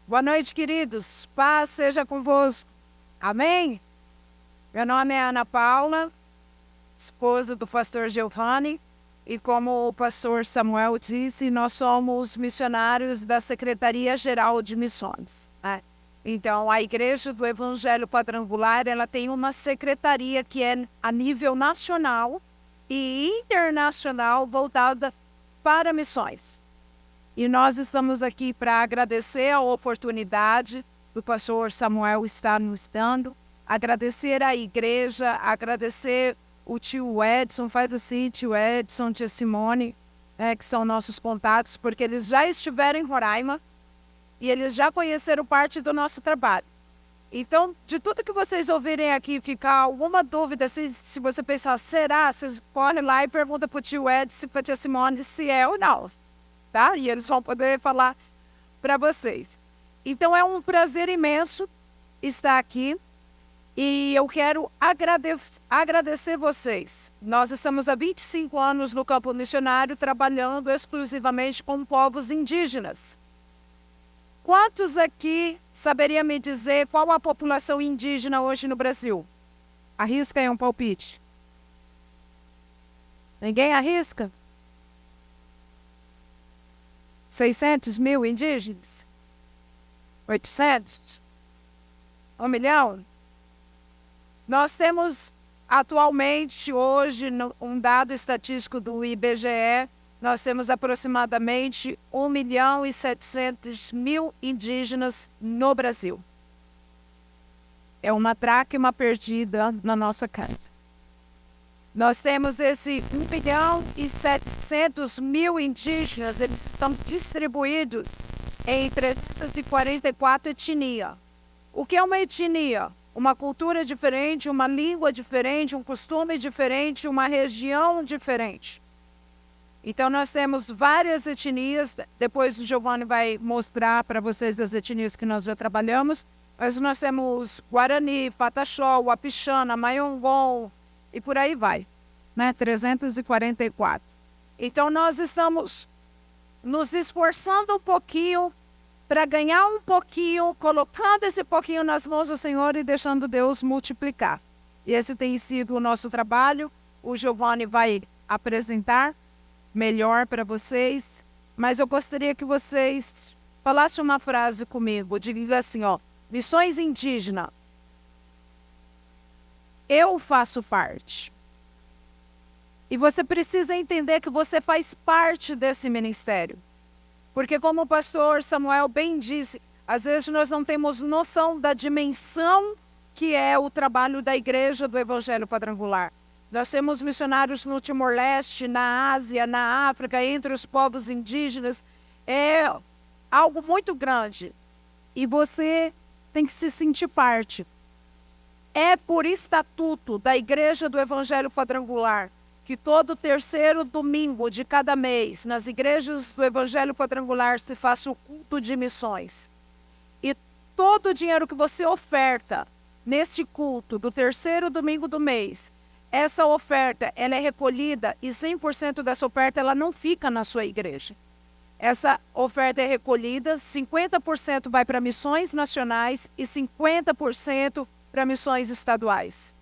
Boa noite, queridos. Paz seja convosco. Amém? Meu nome é Ana Paula, esposa do pastor Giovanni, e como o pastor Samuel disse, nós somos missionários da Secretaria-Geral de Missões, né? Então, a Igreja do Evangelho Quadrangular, ela tem uma secretaria que é a nível nacional e internacional voltada para missões. E nós estamos aqui para agradecer a oportunidade do pastor Samuel estar nos dando, agradecer a igreja, agradecer o tio Edson, faz assim, tio Edson, tia Simone, que são nossos contatos, porque eles já estiveram em Roraima e eles já conheceram parte do nosso trabalho. Então, de tudo que vocês ouvirem aqui, ficar alguma dúvida, se você pensar, será? Vocês correm lá e perguntam para o tio Edson, para a tia Simone, se é ou não. Tá? E eles vão poder falar para vocês. Então, é um prazer imenso estar aqui e eu quero agradecer vocês. Nós estamos há 25 anos no campo missionário trabalhando exclusivamente com povos indígenas. Quantos aqui saberiam me dizer qual a população indígena hoje no Brasil? Arrisca aí um palpite. Ninguém arrisca? 600 mil indígenas? 800? 1 milhão? Nós temos atualmente, hoje, um dado estatístico do IBGE, nós temos aproximadamente 1.700.000 indígenas no Brasil. É uma dracma perdida na nossa casa. Nós temos esse 1.700.000 indígenas, eles estão distribuídos em 344 etnias. O que é uma etnia? Uma cultura diferente, uma língua diferente, um costume diferente, uma região diferente. Então, nós temos várias etnias, depois o Giovanni vai mostrar para vocês as etnias que nós já trabalhamos, mas nós temos Guarani, Pataxó, Wapixana, Mayongon, e por aí vai, né? 344. Então, nós estamos nos esforçando um pouquinho para ganhar um pouquinho, colocando esse pouquinho nas mãos do Senhor e deixando Deus multiplicar. E esse tem sido o nosso trabalho. O Giovanni vai apresentar melhor para vocês, mas eu gostaria que vocês falassem uma frase comigo, diga assim, ó, missões indígenas. Eu faço parte. E você precisa entender que você faz parte desse ministério. Porque como o pastor Samuel bem disse, às vezes nós não temos noção da dimensão que é o trabalho da Igreja do Evangelho Quadrangular. Nós temos missionários no Timor-Leste, na Ásia, na África, entre os povos indígenas. É algo muito grande. E você tem que se sentir parte. É por estatuto da Igreja do Evangelho Quadrangular que todo terceiro domingo de cada mês, nas igrejas do Evangelho Quadrangular, se faça o culto de missões. E todo o dinheiro que você oferta neste culto do terceiro domingo do mês, essa oferta ela é recolhida e 100% dessa oferta ela não fica na sua igreja. Essa oferta é recolhida, 50% vai para missões nacionais e 50% para missões estaduais.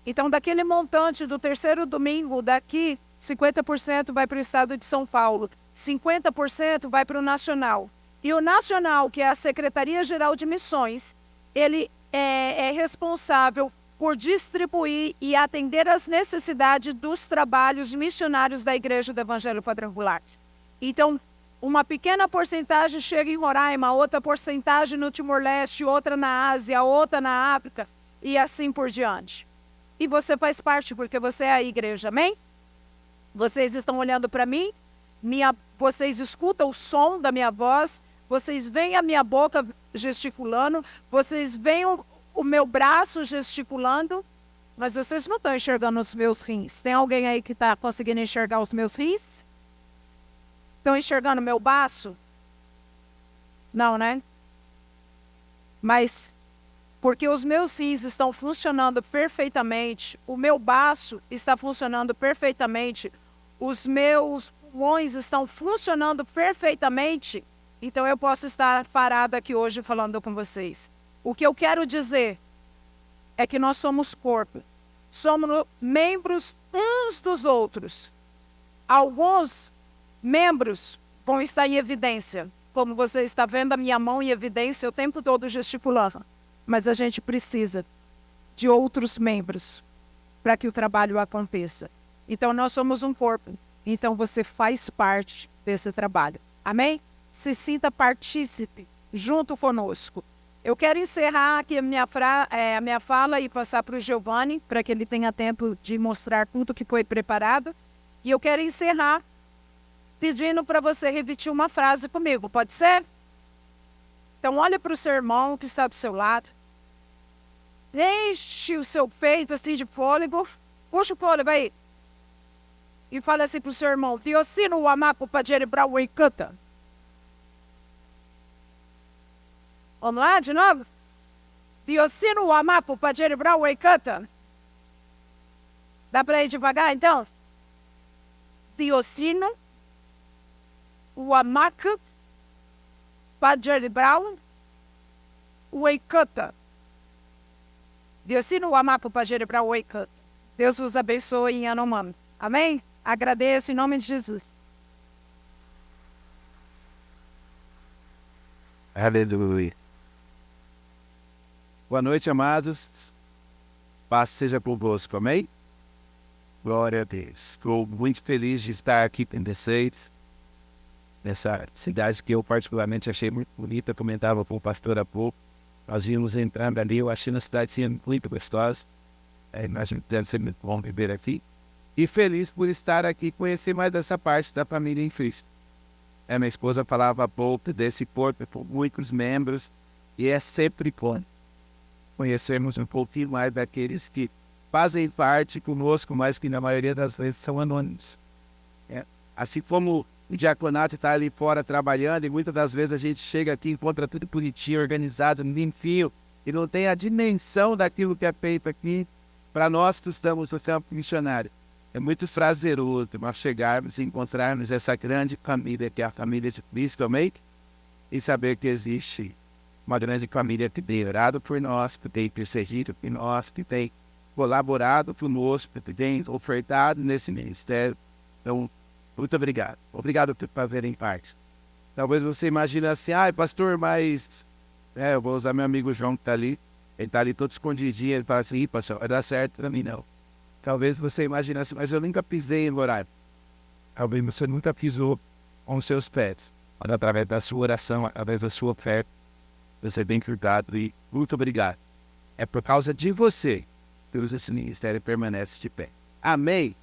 Então, daquele montante do terceiro domingo daqui, 50% vai para o estado de São Paulo, 50% vai para o nacional. E o nacional, que é a Secretaria-Geral de Missões, ele é responsável por distribuir e atender às necessidades dos trabalhos missionários da Igreja do Evangelho Quadrangular. Então, uma pequena porcentagem chega em Roraima, outra porcentagem no Timor-Leste, outra na Ásia, outra na África, e assim por diante. E você faz parte, porque você é a igreja, amém? Vocês estão olhando para mim, vocês escutam o som da minha voz, vocês veem a minha boca gesticulando, vocês veem o meu braço gesticulando, mas vocês não estão enxergando os meus rins. Tem alguém aí que está conseguindo enxergar os meus rins? Estão enxergando meu baço? Não, né? Mas porque os meus rins estão funcionando perfeitamente, o meu baço está funcionando perfeitamente, os meus pulmões estão funcionando perfeitamente, Então eu posso estar parada aqui hoje falando com vocês. O que eu quero dizer é que nós somos corpo. Somos membros uns dos outros. Alguns membros vão estar em evidência. Como você está vendo a minha mão em evidência o tempo todo gesticulando. Mas a gente precisa de outros membros para que o trabalho aconteça. Então nós somos um corpo. Então você faz parte desse trabalho. Amém? Se sinta partícipe junto conosco. Eu quero encerrar aqui a minha fala e passar para o Giovanni, para que ele tenha tempo de mostrar tudo que foi preparado. E eu quero encerrar pedindo para você repetir uma frase comigo, pode ser? Então olha para o seu irmão que está do seu lado. Enche o seu peito assim de fôlego. Puxa o fôlego aí. E fala assim para o seu irmão. Diocino o amaco para gerebrar o encanta. Vamos lá, de novo? Diocino o amapo para gerebrar o encanta. Dá para ir devagar, então? Diocino o amaco para gerebrar o encanta. Diocino o amaco para gerebrar o encanta. Deus vos abençoe em Yanomami. Amém? Agradeço em nome de Jesus. Aleluia. Boa noite, amados. Paz seja convosco, amém? Glória a Deus. Estou muito feliz de estar aqui com vocês, nessa cidade que eu particularmente achei muito bonita. Comentava com o pastor há pouco. Nós íamos entrando ali, eu achei a cidade muito gostosa. Imagino que deve ser muito bom viver aqui. E feliz por estar aqui e conhecer mais dessa parte da família em Cristo. Minha esposa falava há pouco desse corpo com muitos membros e é sempre bom conhecermos um pouquinho mais daqueles que fazem parte conosco, mas que na maioria das vezes são anônimos. Assim como o diaconato está ali fora trabalhando e muitas das vezes a gente chega aqui e encontra tudo bonitinho, organizado, limpinho e não tem a dimensão daquilo que é feito aqui. Para nós que estamos no campo missionário, é muito prazeroso nós chegarmos e encontrarmos essa grande família que é a família de Cristo, amém? E saber que existe uma grande família que tem orado por nós, que tem perseguido por nós, que tem colaborado conosco, que tem ofertado nesse ministério. Então, muito obrigado. Obrigado por fazerem parte. Talvez você imagine assim, pastor, mas... eu vou usar meu amigo João que está ali. Ele está ali todo escondidinho, ele fala assim, pastor, vai dar certo para mim não. Talvez você imagine assim, mas eu nunca pisei em Roraima. Talvez você nunca pisou com os seus pés. Mas através da sua oração, através da sua oferta, você é bem cuidado e muito obrigado. É por causa de você que esse ministério permanece de pé. Amém?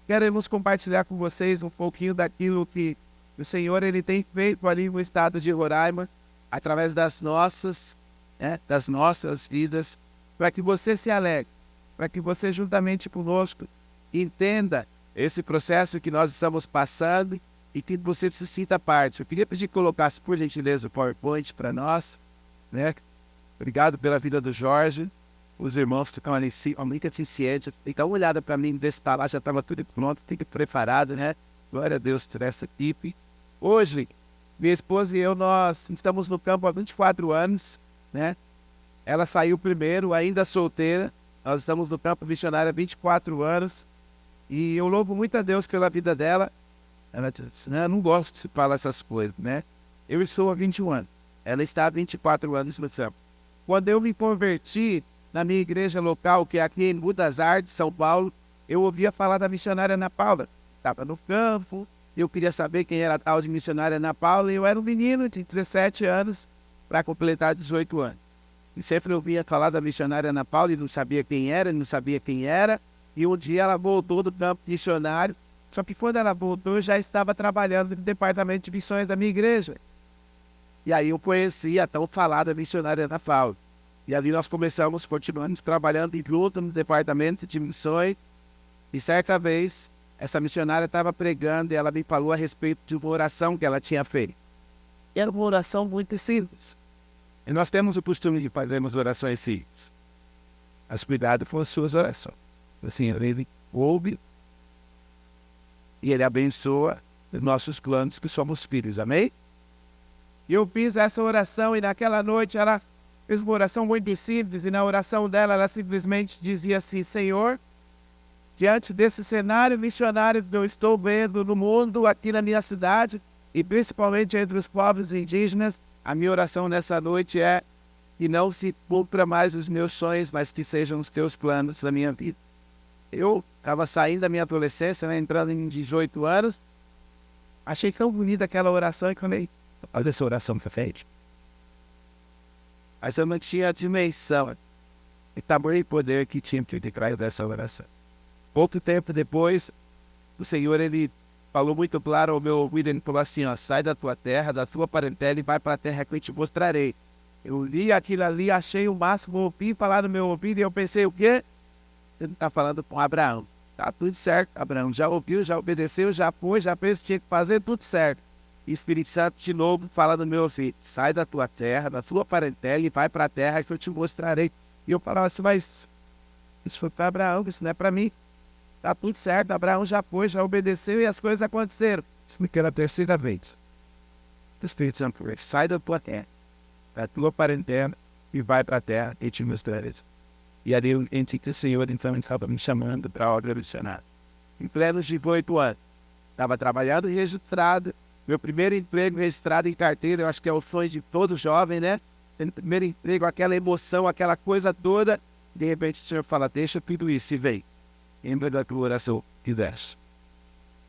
Queremos compartilhar com vocês um pouquinho daquilo que o Senhor ele tem feito ali no estado de Roraima, através das nossas vidas, para que você se alegre, para que você juntamente conosco entenda esse processo que nós estamos passando e que você se sinta parte. Eu queria pedir que colocasse, por gentileza, o PowerPoint para nós. Obrigado pela vida do Jorge. Os irmãos que estão ali muito eficientes. Tem que dar uma olhada para mim desse lá, já estava tudo pronto, tudo preparado, né? Glória a Deus por essa equipe. Hoje, minha esposa e eu, nós estamos no campo há 24 anos, né? Ela saiu primeiro, ainda solteira. Nós estamos no campo missionário há 24 anos. E eu louvo muito a Deus pela vida dela. Ela disse, eu não gosto de falar essas coisas, né? Eu estou há 21 anos. Ela está há 24 anos no campo. Quando eu me converti na minha igreja local, que é aqui em Budas Artes, São Paulo, eu ouvia falar da missionária Ana Paula. Estava no campo, eu queria saber quem era a tal de missionária Ana Paula, e eu era um menino de 17 anos para completar 18 anos. E sempre ouvia falar da missionária Ana Paula e não sabia quem era, e um dia ela voltou do campo missionário, só que quando ela voltou, eu já estava trabalhando no departamento de missões da minha igreja. E aí eu conheci a tão falada missionária Ana Paula. E ali nós continuamos trabalhando junto no departamento de missões. E certa vez, essa missionária estava pregando e ela me falou a respeito de uma oração que ela tinha feito. E era uma oração muito simples. E nós temos o costume de fazermos orações simples. Mas cuidado com as suas orações. Assim, ele ouve e ele abençoa os nossos planos que somos filhos. Amém? E eu fiz essa oração e naquela noite ela fez uma oração muito simples e na oração dela ela simplesmente dizia assim: Senhor, diante desse cenário missionário que eu estou vendo no mundo, aqui na minha cidade, e principalmente entre os povos indígenas, a minha oração nessa noite é que não se cumpra mais os meus sonhos, mas que sejam os teus planos na minha vida. Eu estava saindo da minha adolescência, né, entrando em 18 anos, achei tão bonita aquela oração e falei, olha essa oração que eu fiz. Mas eu não tinha a dimensão e tamanho e poder que tinha que declarar dessa oração. Pouco tempo depois, o Senhor, ele falou muito claro ao meu ouvido, ele falou assim, ó, sai da tua terra, da tua parentela e vai para a terra que eu te mostrarei. Eu li aquilo ali, achei o máximo, ouvi falar no meu ouvido e eu pensei, o quê? Ele está falando com Abraão. Tá tudo certo, Abraão. Já ouviu, já obedeceu, já foi, já fez o que tinha que fazer, tudo certo. E o Espírito Santo de novo fala no meu ouvido, sai da tua terra, da tua parentela e vai para a terra que eu te mostrarei. E eu falava assim, mas isso foi para Abraão, isso não é para mim. Tá tudo certo, Abraão já foi, já obedeceu e as coisas aconteceram. Expliquei na terceira vez. O Espírito Santo falou, sai da tua terra, da tua parentela e vai para a terra e te mostrarei. E ali eu entendi que o Senhor então estava me chamando para a obra missionária. Em plenos 18 anos, estava trabalhando registrado, meu primeiro emprego registrado em carteira, eu acho que é o sonho de todo jovem, né? Tendo primeiro emprego, aquela emoção, aquela coisa toda, de repente o Senhor fala, deixa tudo isso e vem. Lembra da tua oração que desce.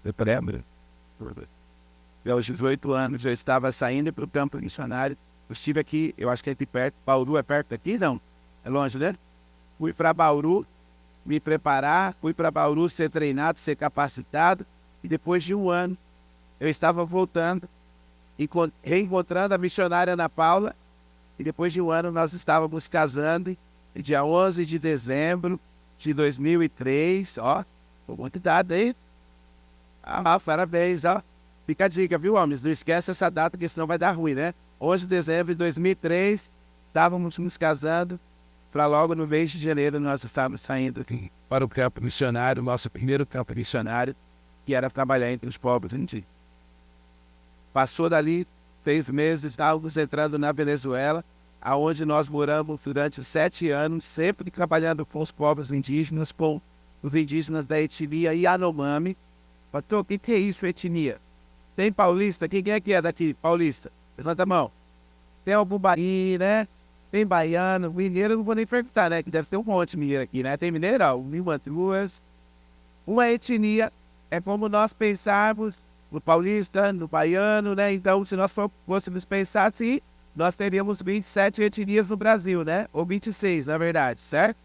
Eu lembro. Aos 18 anos eu estava saindo para o campo missionário, eu estive aqui, eu acho que é aqui perto, Bauru é perto daqui? Não, é longe, né? Fui para Bauru me preparar, fui para Bauru ser treinado, ser capacitado, e depois de um ano eu estava voltando, reencontrando a missionária Ana Paula, e depois de um ano nós estávamos casando, e dia 11 de dezembro de 2003, ó, com muita idade aí. Ah, parabéns, ó. Fica a dica, viu, homens? Não esquece essa data, que senão vai dar ruim, né? 11 de dezembro de 2003, estávamos nos casando. Para logo no mês de janeiro nós estávamos saindo aqui para o campo missionário, nosso primeiro campo missionário, que era trabalhar entre os povos indígenas. Passou dali 6 meses, estávamos entrando na Venezuela, aonde nós moramos durante 7 anos, sempre trabalhando com os povos indígenas, com os indígenas da etnia Yanomami. Pastor, o que é isso, etnia? Tem paulista? Quem é que é daqui, paulista? Levanta a mão. Tem algum baí, né? Tem baiano, mineiro, eu não vou nem perguntar, né? Que deve ter um monte de mineiro aqui, né? Tem mineiro, ó, uma, duas. Uma etnia é como nós pensarmos no paulista, no baiano, né? Então, se nós fôssemos pensar assim, nós teríamos 27 etnias no Brasil, né? Ou 26, na verdade, certo?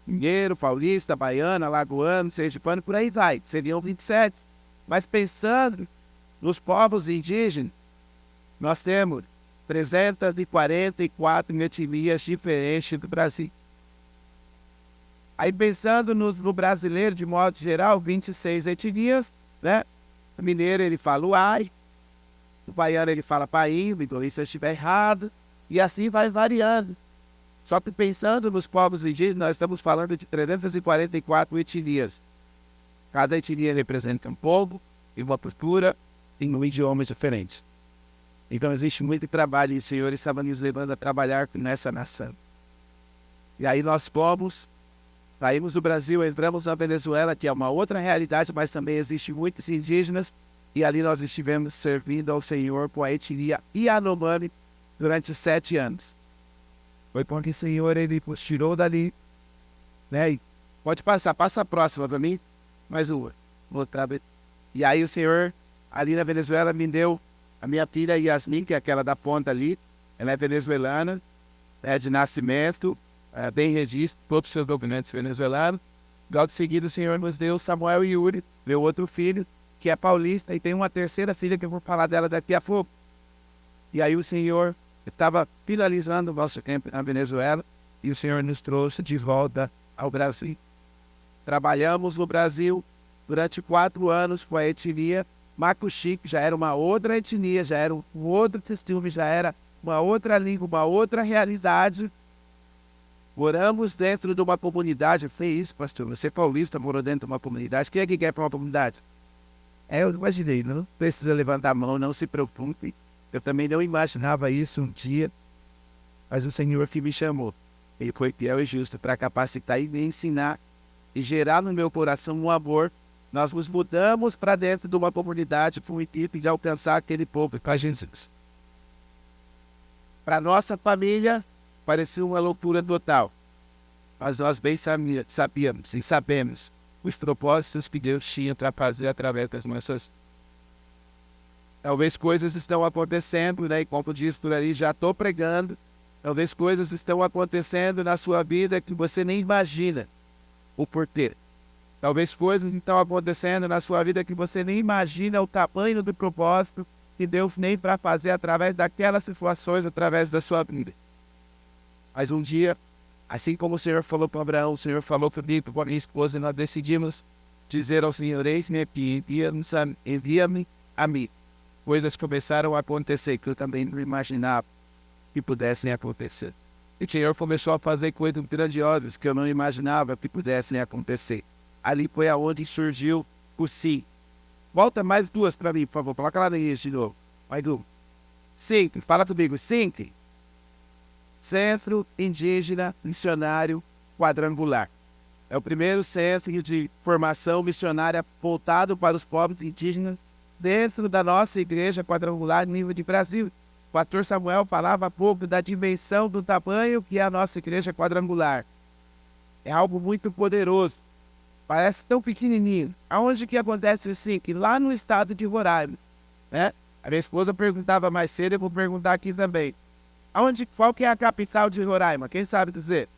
Mineiro, paulista, baiano, alagoano, sergipano, por aí vai. Seriam 27. Mas pensando nos povos indígenas, nós temos 344 etnias diferentes do Brasil. Aí pensando no brasileiro, de modo geral, 26 etnias, né? O mineiro, ele fala uai, o baiano, ele fala paim, me corrija se eu estiver errado, e assim vai variando. Só que pensando nos povos indígenas, nós estamos falando de 344 etnias. Cada etnia representa um povo e uma cultura e um idioma diferente. Então existe muito trabalho e o Senhor estava nos levando a trabalhar nessa nação. E aí nós fomos, saímos do Brasil, entramos na Venezuela, que é uma outra realidade, mas também existe muitos indígenas, e ali nós estivemos servindo ao Senhor com a etnia Yanomami durante 7 anos. Foi porque o Senhor, ele nos tirou dali, né? E pode passar, passa a próxima para mim, mais uma. E aí o Senhor, ali na Venezuela, me deu a minha filha Yasmin, que é aquela da ponta ali, ela é venezuelana, é de nascimento, tem registro, todos os seus documentos venezuelanos. Logo em seguida, o Senhor nos deu Samuel Yuri, meu outro filho, que é paulista, e tem uma terceira filha que eu vou falar dela daqui a pouco. E aí o Senhor estava finalizando o nosso tempo na Venezuela, e o Senhor nos trouxe de volta ao Brasil. Trabalhamos no Brasil durante 4 anos com a etnia Macuxi, que já era uma outra etnia, já era um outro costume, já era uma outra língua, uma outra realidade. Moramos dentro de uma comunidade. Eu falei isso, pastor, você paulista morou dentro de uma comunidade. Quem é que quer para uma comunidade? Eu imaginei, não precisa levantar a mão, não se preocupe. Eu também não imaginava isso um dia, mas o Senhor que me chamou, Ele foi fiel e justo para capacitar e me ensinar e gerar no meu coração um amor. Nós nos mudamos para dentro de uma comunidade com o intuito de alcançar aquele povo para Jesus. Para nossa família, parecia uma loucura total. Mas nós bem sabíamos e sabemos os propósitos que Deus tinha para fazer através das nossas. Talvez coisas estão acontecendo, né? E como diz por aí, já estou pregando. Talvez coisas estão acontecendo na sua vida que você nem imagina o porquê. Talvez coisas estão acontecendo na sua vida que você nem imagina o tamanho do propósito que Deus tem para fazer através daquelas situações, através da sua vida. Mas um dia, assim como o Senhor falou para Abraão, o Senhor falou para mim, para a minha esposa, e nós decidimos dizer ao Senhor, eis-me aqui, envia-me a mim. Coisas começaram a acontecer que eu também não imaginava que pudessem acontecer. E o Senhor começou a fazer coisas grandiosas que eu não imaginava que pudessem acontecer. Ali foi aonde surgiu o sim. Volta mais duas para mim, por favor. Coloca lá no início de novo. Mais uma. SINC. Fala comigo. SINC. Centro Indígena Missionário Quadrangular. É o primeiro centro de formação missionária voltado para os povos indígenas dentro da nossa igreja quadrangular no nível de Brasil. O pastor Samuel falava há pouco da dimensão do tamanho que é a nossa igreja quadrangular. É algo muito poderoso. Parece tão pequenininho. Aonde que acontece o SINC? Lá no estado de Roraima. Né? A minha esposa perguntava mais cedo, eu vou perguntar aqui também. Qual que é a capital de Roraima? Quem sabe dizer?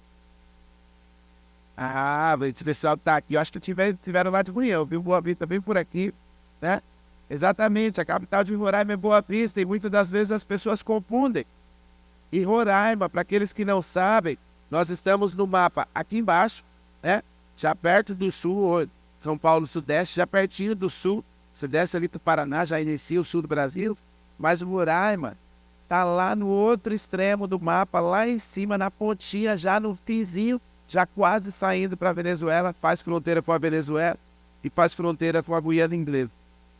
Ah, esse pessoal tá aqui. Eu acho que tiveram lá de manhã. Eu vi Boa Vista bem por aqui. Né? Exatamente, a capital de Roraima é Boa Vista. E muitas das vezes as pessoas confundem. E Roraima, para aqueles que não sabem, nós estamos no mapa aqui embaixo, né? Já perto do sul, São Paulo Sudeste, já pertinho do sul. Você desce ali para o Paraná, já inicia o sul do Brasil. Mas o Roraima está lá no outro extremo do mapa, lá em cima, na pontinha, já no finzinho, já quase saindo para a Venezuela, faz fronteira com a Venezuela e faz fronteira com a Guiana Inglesa.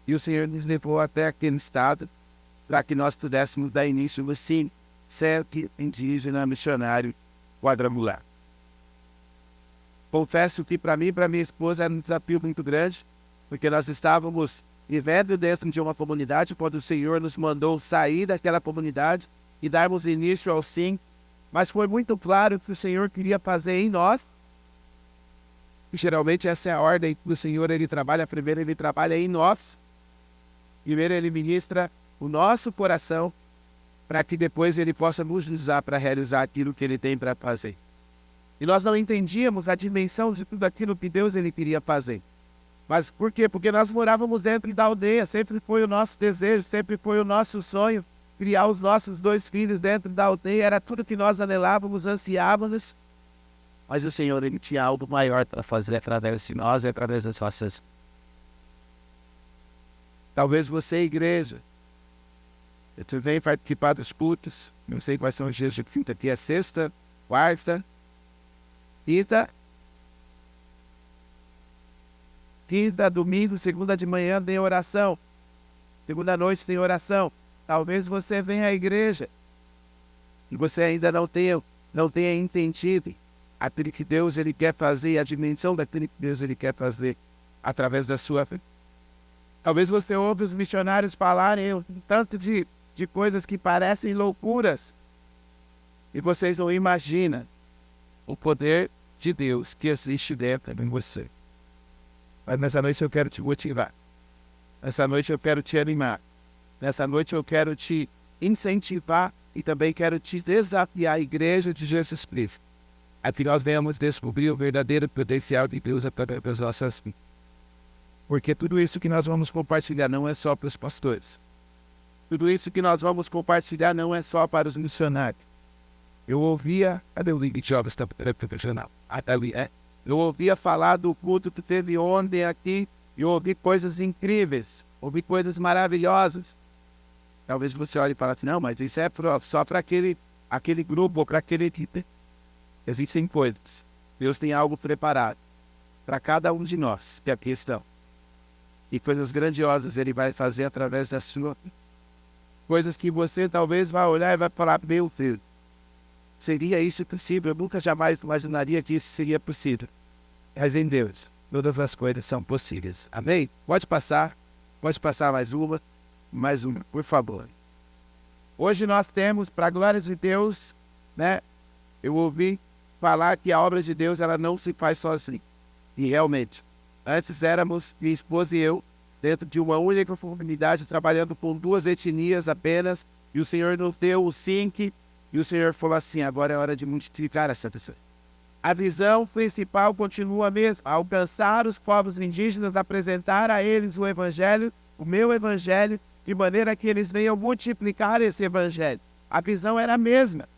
E o Senhor nos levou até aquele estado para que nós pudéssemos dar início no sim, Centro Indígena Missionário Quadrangular. Confesso que para mim e para minha esposa era um desafio muito grande, porque nós estávamos vivendo dentro de uma comunidade quando o Senhor nos mandou sair daquela comunidade e darmos início ao sim, mas foi muito claro que o Senhor queria fazer em nós. E geralmente essa é a ordem que o Senhor ele trabalha. Primeiro ele trabalha em nós, primeiro ele ministra o nosso coração, para que depois ele possa nos usar para realizar aquilo que ele tem para fazer. E nós não entendíamos a dimensão de tudo aquilo que Deus ele queria fazer. Mas por quê? Porque nós morávamos dentro da aldeia, sempre foi o nosso desejo, sempre foi o nosso sonho criar os nossos 2 filhos dentro da aldeia, era tudo que nós anelávamos, ansiávamos. Mas o Senhor ele tinha algo maior para fazer através de nós e através das nossas. Talvez você, igreja, você vem participar dos cultos, não sei quais são os dias de quinta, aqui é sexta, quarta, quinta, domingo, segunda de manhã tem oração. Segunda noite tem oração. Talvez você venha à igreja e você ainda não tenha entendido aquilo que Deus ele quer fazer, a dimensão daquilo que Deus ele quer fazer através da sua fé. Talvez você ouve os missionários falarem um tanto de coisas que parecem loucuras e vocês não imaginam o poder de Deus que existe dentro de você. Mas nessa noite eu quero te motivar. Nessa noite eu quero te animar. Nessa noite eu quero te incentivar e também quero te desafiar, a igreja de Jesus Cristo, a que nós venhamos descobrir o verdadeiro potencial de Deus através das nossas vidas. Porque tudo isso que nós vamos compartilhar não é só para os pastores. Tudo isso que nós vamos compartilhar não é só para os missionários. Eu ouvia... Cadê o link de jovens profissional? Eu ouvia falar do culto que teve ontem aqui. E ouvi coisas incríveis. Ouvi coisas maravilhosas. Talvez você olhe e fale assim, não, mas isso é só para aquele grupo ou para aquele tipo. Existem coisas. Deus tem algo preparado para cada um de nós que aqui estão. E coisas grandiosas Ele vai fazer através da sua. Coisas que você talvez vai olhar e vai falar, meu Deus, seria isso possível? Eu nunca jamais imaginaria que isso seria possível. Mas em Deus, todas as coisas são possíveis. Amém? Pode passar mais uma, por favor. Hoje nós temos, para a glória de Deus, né? Eu ouvi falar que a obra de Deus, ela não se faz sozinha. E realmente, antes éramos, minha esposa e eu, dentro de uma única comunidade, trabalhando com 2 etnias apenas, e o Senhor nos deu o SINC, e o Senhor falou assim, agora é hora de multiplicar essa pessoa. A visão principal continua a mesma, alcançar os povos indígenas, apresentar a eles o Evangelho, o meu Evangelho, de maneira que eles venham multiplicar esse Evangelho. A visão era a mesma.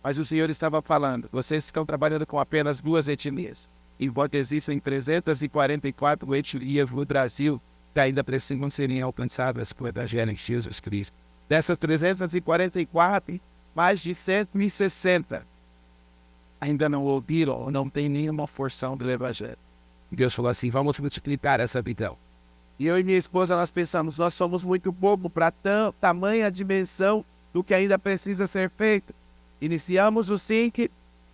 Mas o Senhor estava falando, vocês estão trabalhando com apenas 2 etnias. Embora existam 344 etnias no Brasil, que ainda precisam serem alcançadas com o Evangelho em Jesus Cristo. Dessas 344, mais de 160 ainda não ouviram ou não tem nenhuma porção do Evangelho. Deus falou assim, vamos multiplicar essa visão. E eu e minha esposa, nós pensamos, nós somos muito pouco para tamanha dimensão do que ainda precisa ser feito. Iniciamos o SINC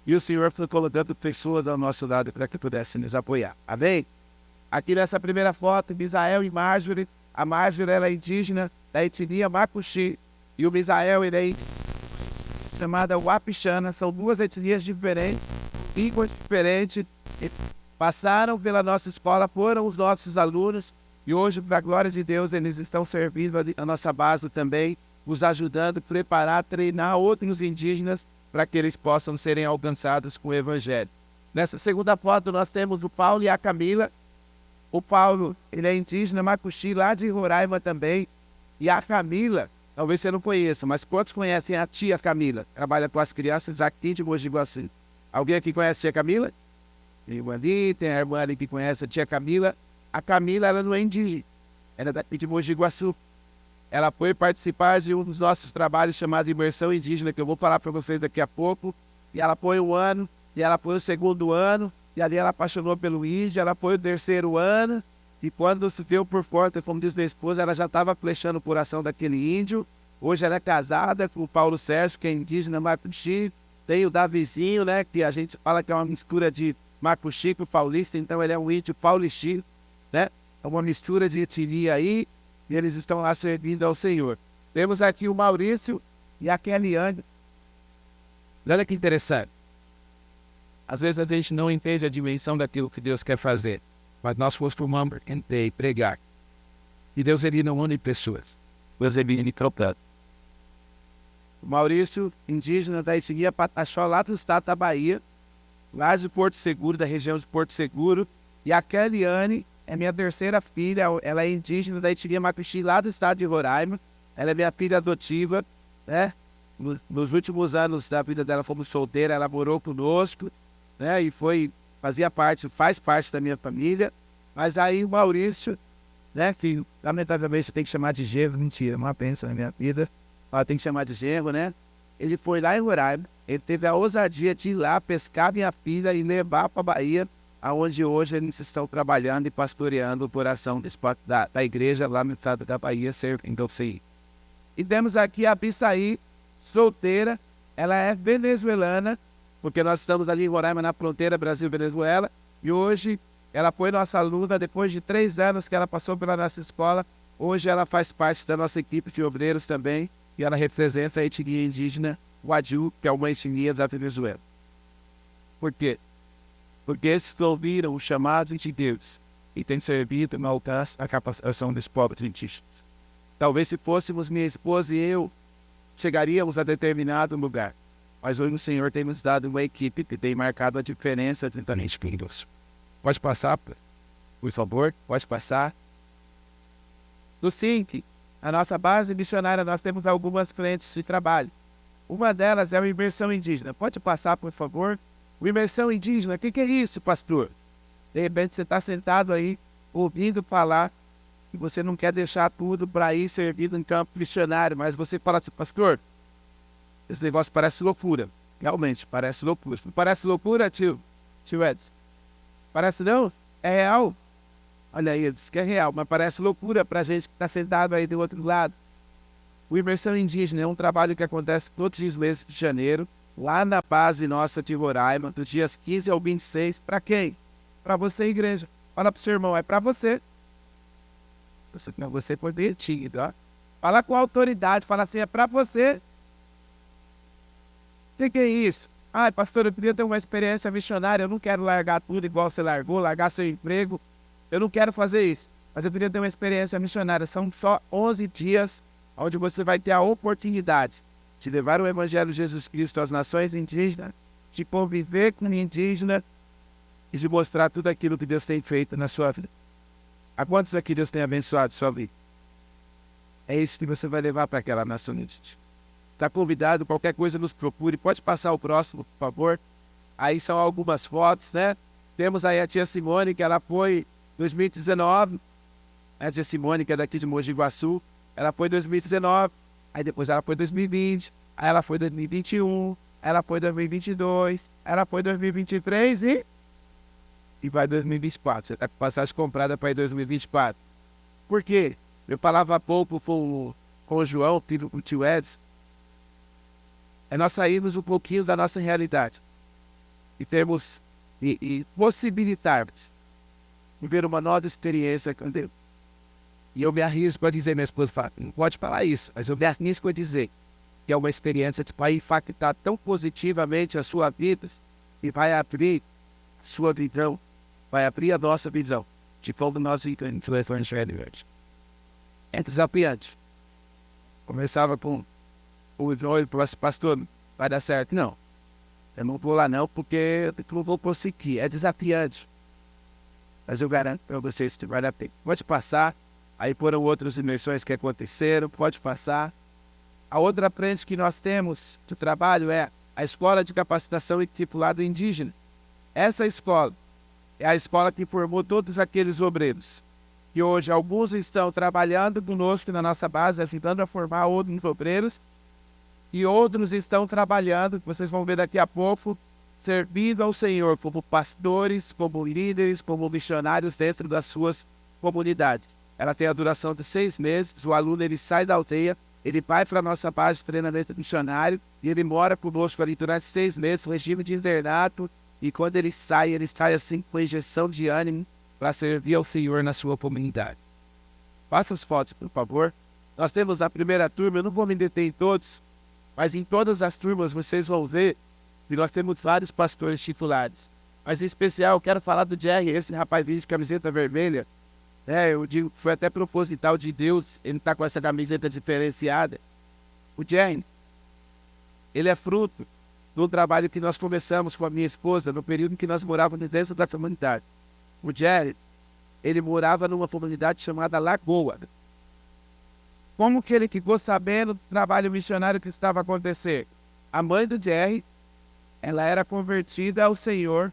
e o Senhor foi colocando pessoas ao nosso lado para que pudessem nos apoiar. Amém? Aqui nessa primeira foto, Misael e Marjorie. A Marjorie, ela é indígena da etnia Macuxi. E o Misael, ele é chamada Wapixana. São 2 etnias diferentes, línguas diferentes. Passaram pela nossa escola, foram os nossos alunos. E hoje, para a glória de Deus, eles estão servindo a nossa base também, nos ajudando a preparar, treinar outros indígenas para que eles possam serem alcançados com o Evangelho. Nessa segunda foto, nós temos o Paulo e a Camila. O Paulo, ele é indígena Macuxi, lá de Roraima também. E a Camila, talvez você não conheça, mas quantos conhecem a tia Camila? Trabalha com as crianças aqui de Mogi Guaçu. Alguém aqui conhece a tia Camila? Tem uma ali, tem a irmã ali que conhece a tia Camila. A Camila, ela não é indígena, ela é daqui de Mogi Guaçu. Ela foi participar de um dos nossos trabalhos chamado Imersão Indígena, que eu vou falar para vocês daqui a pouco. E ela foi 1 ano, e ela foi o 2º ano, e ali ela apaixonou pelo índio, ela foi o 3º ano, e quando se deu por fora, como diz minha esposa, ela já estava flechando o coração daquele índio. Hoje ela é casada com o Paulo Sérgio, que é indígena Macuxi. Tem o Davizinho, né, que a gente fala que é uma mistura de Macuxi com paulista, então ele é um índio paulistino, né? É uma mistura de etnia aí, e eles estão lá servindo ao Senhor. Temos aqui o Maurício e a Keliane. Olha que interessante. Às vezes a gente não entende a dimensão daquilo que Deus quer fazer, mas nós costumamos entender e pregar. E Deus, ele não une pessoas. Deus, ele trocando. O Maurício, indígena da etnia Pataxó, lá do estado da Bahia, lá de Porto Seguro, da região de Porto Seguro. E a Keliane é minha 3ª filha, ela é indígena da etnia Macuxi, lá do estado de Roraima. Ela é minha filha adotiva, né? Nos últimos anos da vida dela como solteira, ela morou conosco, né? E faz parte da minha família. Mas aí o Maurício, né? Que lamentavelmente tem que chamar de genro, mentira, uma bênção na minha vida. Ela tem que chamar de genro, né? Ele foi lá em Roraima, ele teve a ousadia de ir lá pescar minha filha e levar para a Bahia, aonde hoje eles estão trabalhando e pastoreando o coração da igreja lá no estado da Bahia, servindo ao Senhor. E temos aqui a Bissaí, solteira, ela é venezuelana, porque nós estamos ali em Roraima, na fronteira Brasil-Venezuela, e hoje ela foi nossa aluna, depois de 3 anos que ela passou pela nossa escola, hoje ela faz parte da nossa equipe de obreiros também, e ela representa a etnia indígena Wadiu, que é uma etnia da Venezuela. Por quê? Porque eles ouviram o chamado de Deus e têm servido no alcance a capacitação dos povos indígenas. Talvez se fôssemos minha esposa e eu, chegaríamos a determinado lugar. Mas hoje o Senhor tem nos dado uma equipe que tem marcado a diferença juntamente com Deus. Pode passar, por favor, pode passar. No SINC, a nossa base missionária, nós temos algumas frentes de trabalho. Uma delas é a imersão indígena. Pode passar, por favor? O imersão indígena, o que é isso, pastor? De repente você está sentado aí, ouvindo falar, e você não quer deixar tudo para ir servindo em campo missionário, mas você fala assim, pastor, esse negócio parece loucura. Realmente, parece loucura. Não parece loucura, tio Edson? Parece não? É real? Olha aí, diz que é real, mas parece loucura para a gente que está sentado aí do outro lado. O Imersão Indígena é um trabalho que acontece todos os meses de janeiro, lá na base nossa de Roraima, dos dias 15 ao 26. Para quem? Para você, igreja. Fala pro seu irmão, é para você. Você poder tímido, ó. Fala com autoridade, fala assim, é para você. O que é isso? Ah, pastor, eu queria ter uma experiência missionária, eu não quero largar tudo igual você largou, largar seu emprego. Eu não quero fazer isso, mas eu queria ter uma experiência missionária. São só 11 dias onde você vai ter a oportunidade de levar o Evangelho de Jesus Cristo às nações indígenas, de conviver com o indígena e de mostrar tudo aquilo que Deus tem feito na sua vida. A quantos aqui Deus tem abençoado sua vida? É isso que você vai levar para aquela nação indígena. Está convidado, qualquer coisa nos procure. Pode passar o próximo, por favor. Aí são algumas fotos, né? Temos aí a tia Simone, que ela foi em 2019. A tia Simone, que é daqui de Mogi Guaçu, ela foi em 2019. Aí depois ela foi em 2020. Aí ela foi em 2021. Ela foi em 2022. Ela foi em 2023 e vai em 2024. Você está com passagem comprada para ir em 2024. Por quê? Eu falava há pouco com o João, filho do tio Edson. É nós sairmos um pouquinho da nossa realidade. E temos, e possibilitarmos viver uma nova experiência com Deus. E eu me arrisco a dizer, minha esposa não pode falar isso, mas eu me arrisco a dizer que é uma experiência que vai impactar tão positivamente a sua vida e vai abrir a sua visão, vai abrir a nossa visão de como nós influenciamos o evangelho. É desafiante. Começava com o João e falou assim, pastor, vai dar certo? Não. Eu não vou lá não, porque eu não vou conseguir. É desafiante. Mas eu garanto para vocês que vai dar pena. Pode passar. Aí foram outras imersões que aconteceram. Pode passar. A outra frente que nós temos de trabalho é a Escola de Capacitação e Discipulado Indígena. Essa escola é a escola que formou todos aqueles obreiros. E hoje alguns estão trabalhando conosco na nossa base, ajudando a formar outros obreiros. E outros estão trabalhando, vocês vão ver daqui a pouco, servindo ao Senhor como pastores, como líderes, como missionários dentro das suas comunidades. Ela tem a duração de 6 meses, o aluno ele sai da aldeia, ele vai para a nossa base de treinamento missionário e ele mora conosco ali durante 6 meses, regime de internato, e quando ele sai assim com injeção de ânimo para servir ao Senhor na sua comunidade. Faça as fotos, por favor. Nós temos a primeira turma, eu não vou me deter em todos, mas em todas as turmas vocês vão ver que nós temos vários pastores titulares. Mas em especial eu quero falar do Jerry, esse rapazinho de camiseta vermelha. Eu digo que foi até proposital de Deus, ele está com essa camiseta diferenciada. O Jerry, ele é fruto do trabalho que nós começamos com a minha esposa no período em que nós morávamos dentro da comunidade. O Jerry, ele morava numa comunidade chamada Lagoa. Como que ele ficou sabendo do trabalho missionário que estava acontecendo? A mãe do Jerry, ela era convertida ao Senhor.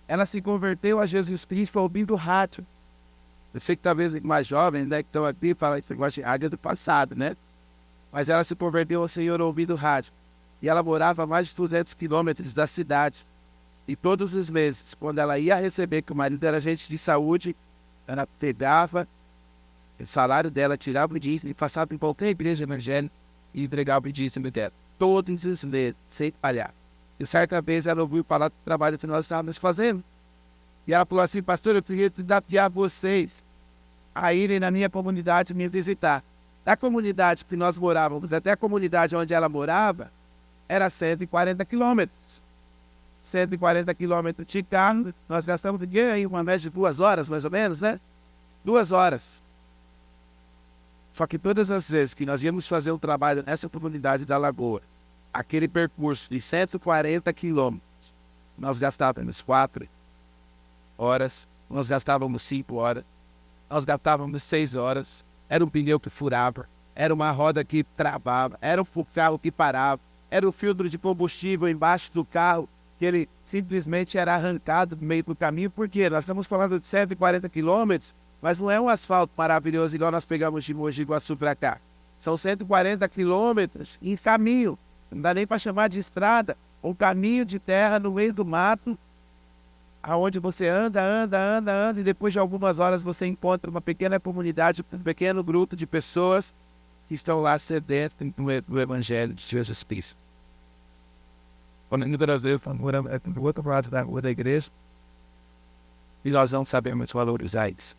Ela se converteu a Jesus Cristo ouvindo rádio. Eu sei que talvez mais jovens, né, que estão aqui, falam esse negócio de rádio do passado, né? Mas ela se converteu ao Senhor ouvindo rádio. E ela morava a mais de 200 quilômetros da cidade. E todos os meses, quando ela ia receber, que o marido era agente de saúde, ela pegava o salário dela, tirava o dízimo e passava em qualquer igreja evangélica e entregava o dízimo dela. Todos os meses, sem falhar. E certa vez ela ouviu falar do trabalho que nós estávamos fazendo. E ela falou assim, pastor, eu queria desafiar vocês a irem na minha comunidade me visitar. Da comunidade que nós morávamos até a comunidade onde ela morava, era 140 quilômetros. 140 quilômetros de carro, nós gastamos aí uma média de 2 horas, mais ou menos, né? 2 horas. Só que todas as vezes que nós íamos fazer um trabalho nessa comunidade da Lagoa, aquele percurso de 140 quilômetros, nós gastávamos 4 horas, nós gastávamos 5 horas, nós gastávamos 6 horas, era um pneu que furava, era uma roda que travava, era um carro que parava, era o filtro de combustível embaixo do carro, que ele simplesmente era arrancado no meio do caminho, porque nós estamos falando de 140 quilômetros, mas não é um asfalto maravilhoso igual nós pegamos de Mogi Guaçu para cá. São 140 quilômetros em caminho, não dá nem para chamar de estrada, um caminho de terra no meio do mato, aonde você anda, e depois de algumas horas você encontra uma pequena comunidade, um pequeno grupo de pessoas que estão lá sedentos do Evangelho de Jesus Cristo. Quando muitas vezes moramos do outro lado da rua da igreja e nós não sabemos valorizar isso.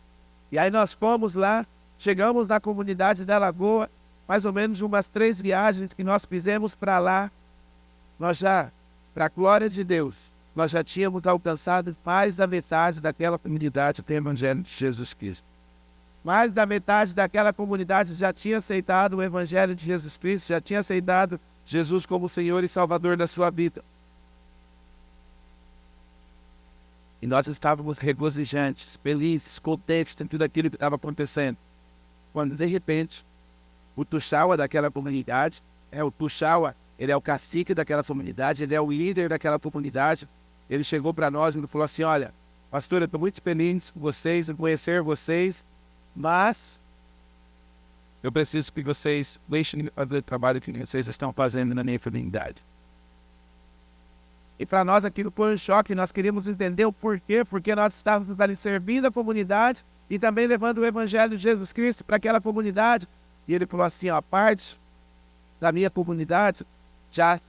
E aí nós fomos lá, chegamos na comunidade da Lagoa, mais ou menos umas 3 viagens que nós fizemos para lá. Nós já, para a glória de Deus, nós já tínhamos alcançado mais da metade daquela comunidade do Evangelho de Jesus Cristo. Mais da metade daquela comunidade já tinha aceitado o Evangelho de Jesus Cristo, já tinha aceitado Jesus como Senhor e Salvador da sua vida. E nós estávamos regozijantes, felizes, contentes com tudo aquilo que estava acontecendo. Quando, de repente, o Tuxaua daquela comunidade, o Tuxaua, ele é o cacique daquela comunidade, ele é o líder daquela comunidade. Ele chegou para nós e falou assim: olha, pastor, eu estou muito feliz com vocês, em conhecer vocês, mas eu preciso que vocês deixem de fazer o trabalho que vocês estão fazendo na minha comunidade. E para nós aquilo foi um choque, nós queríamos entender o porquê, porque nós estávamos ali servindo a comunidade e também levando o Evangelho de Jesus Cristo para aquela comunidade. E ele falou assim: ó, a parte da minha comunidade já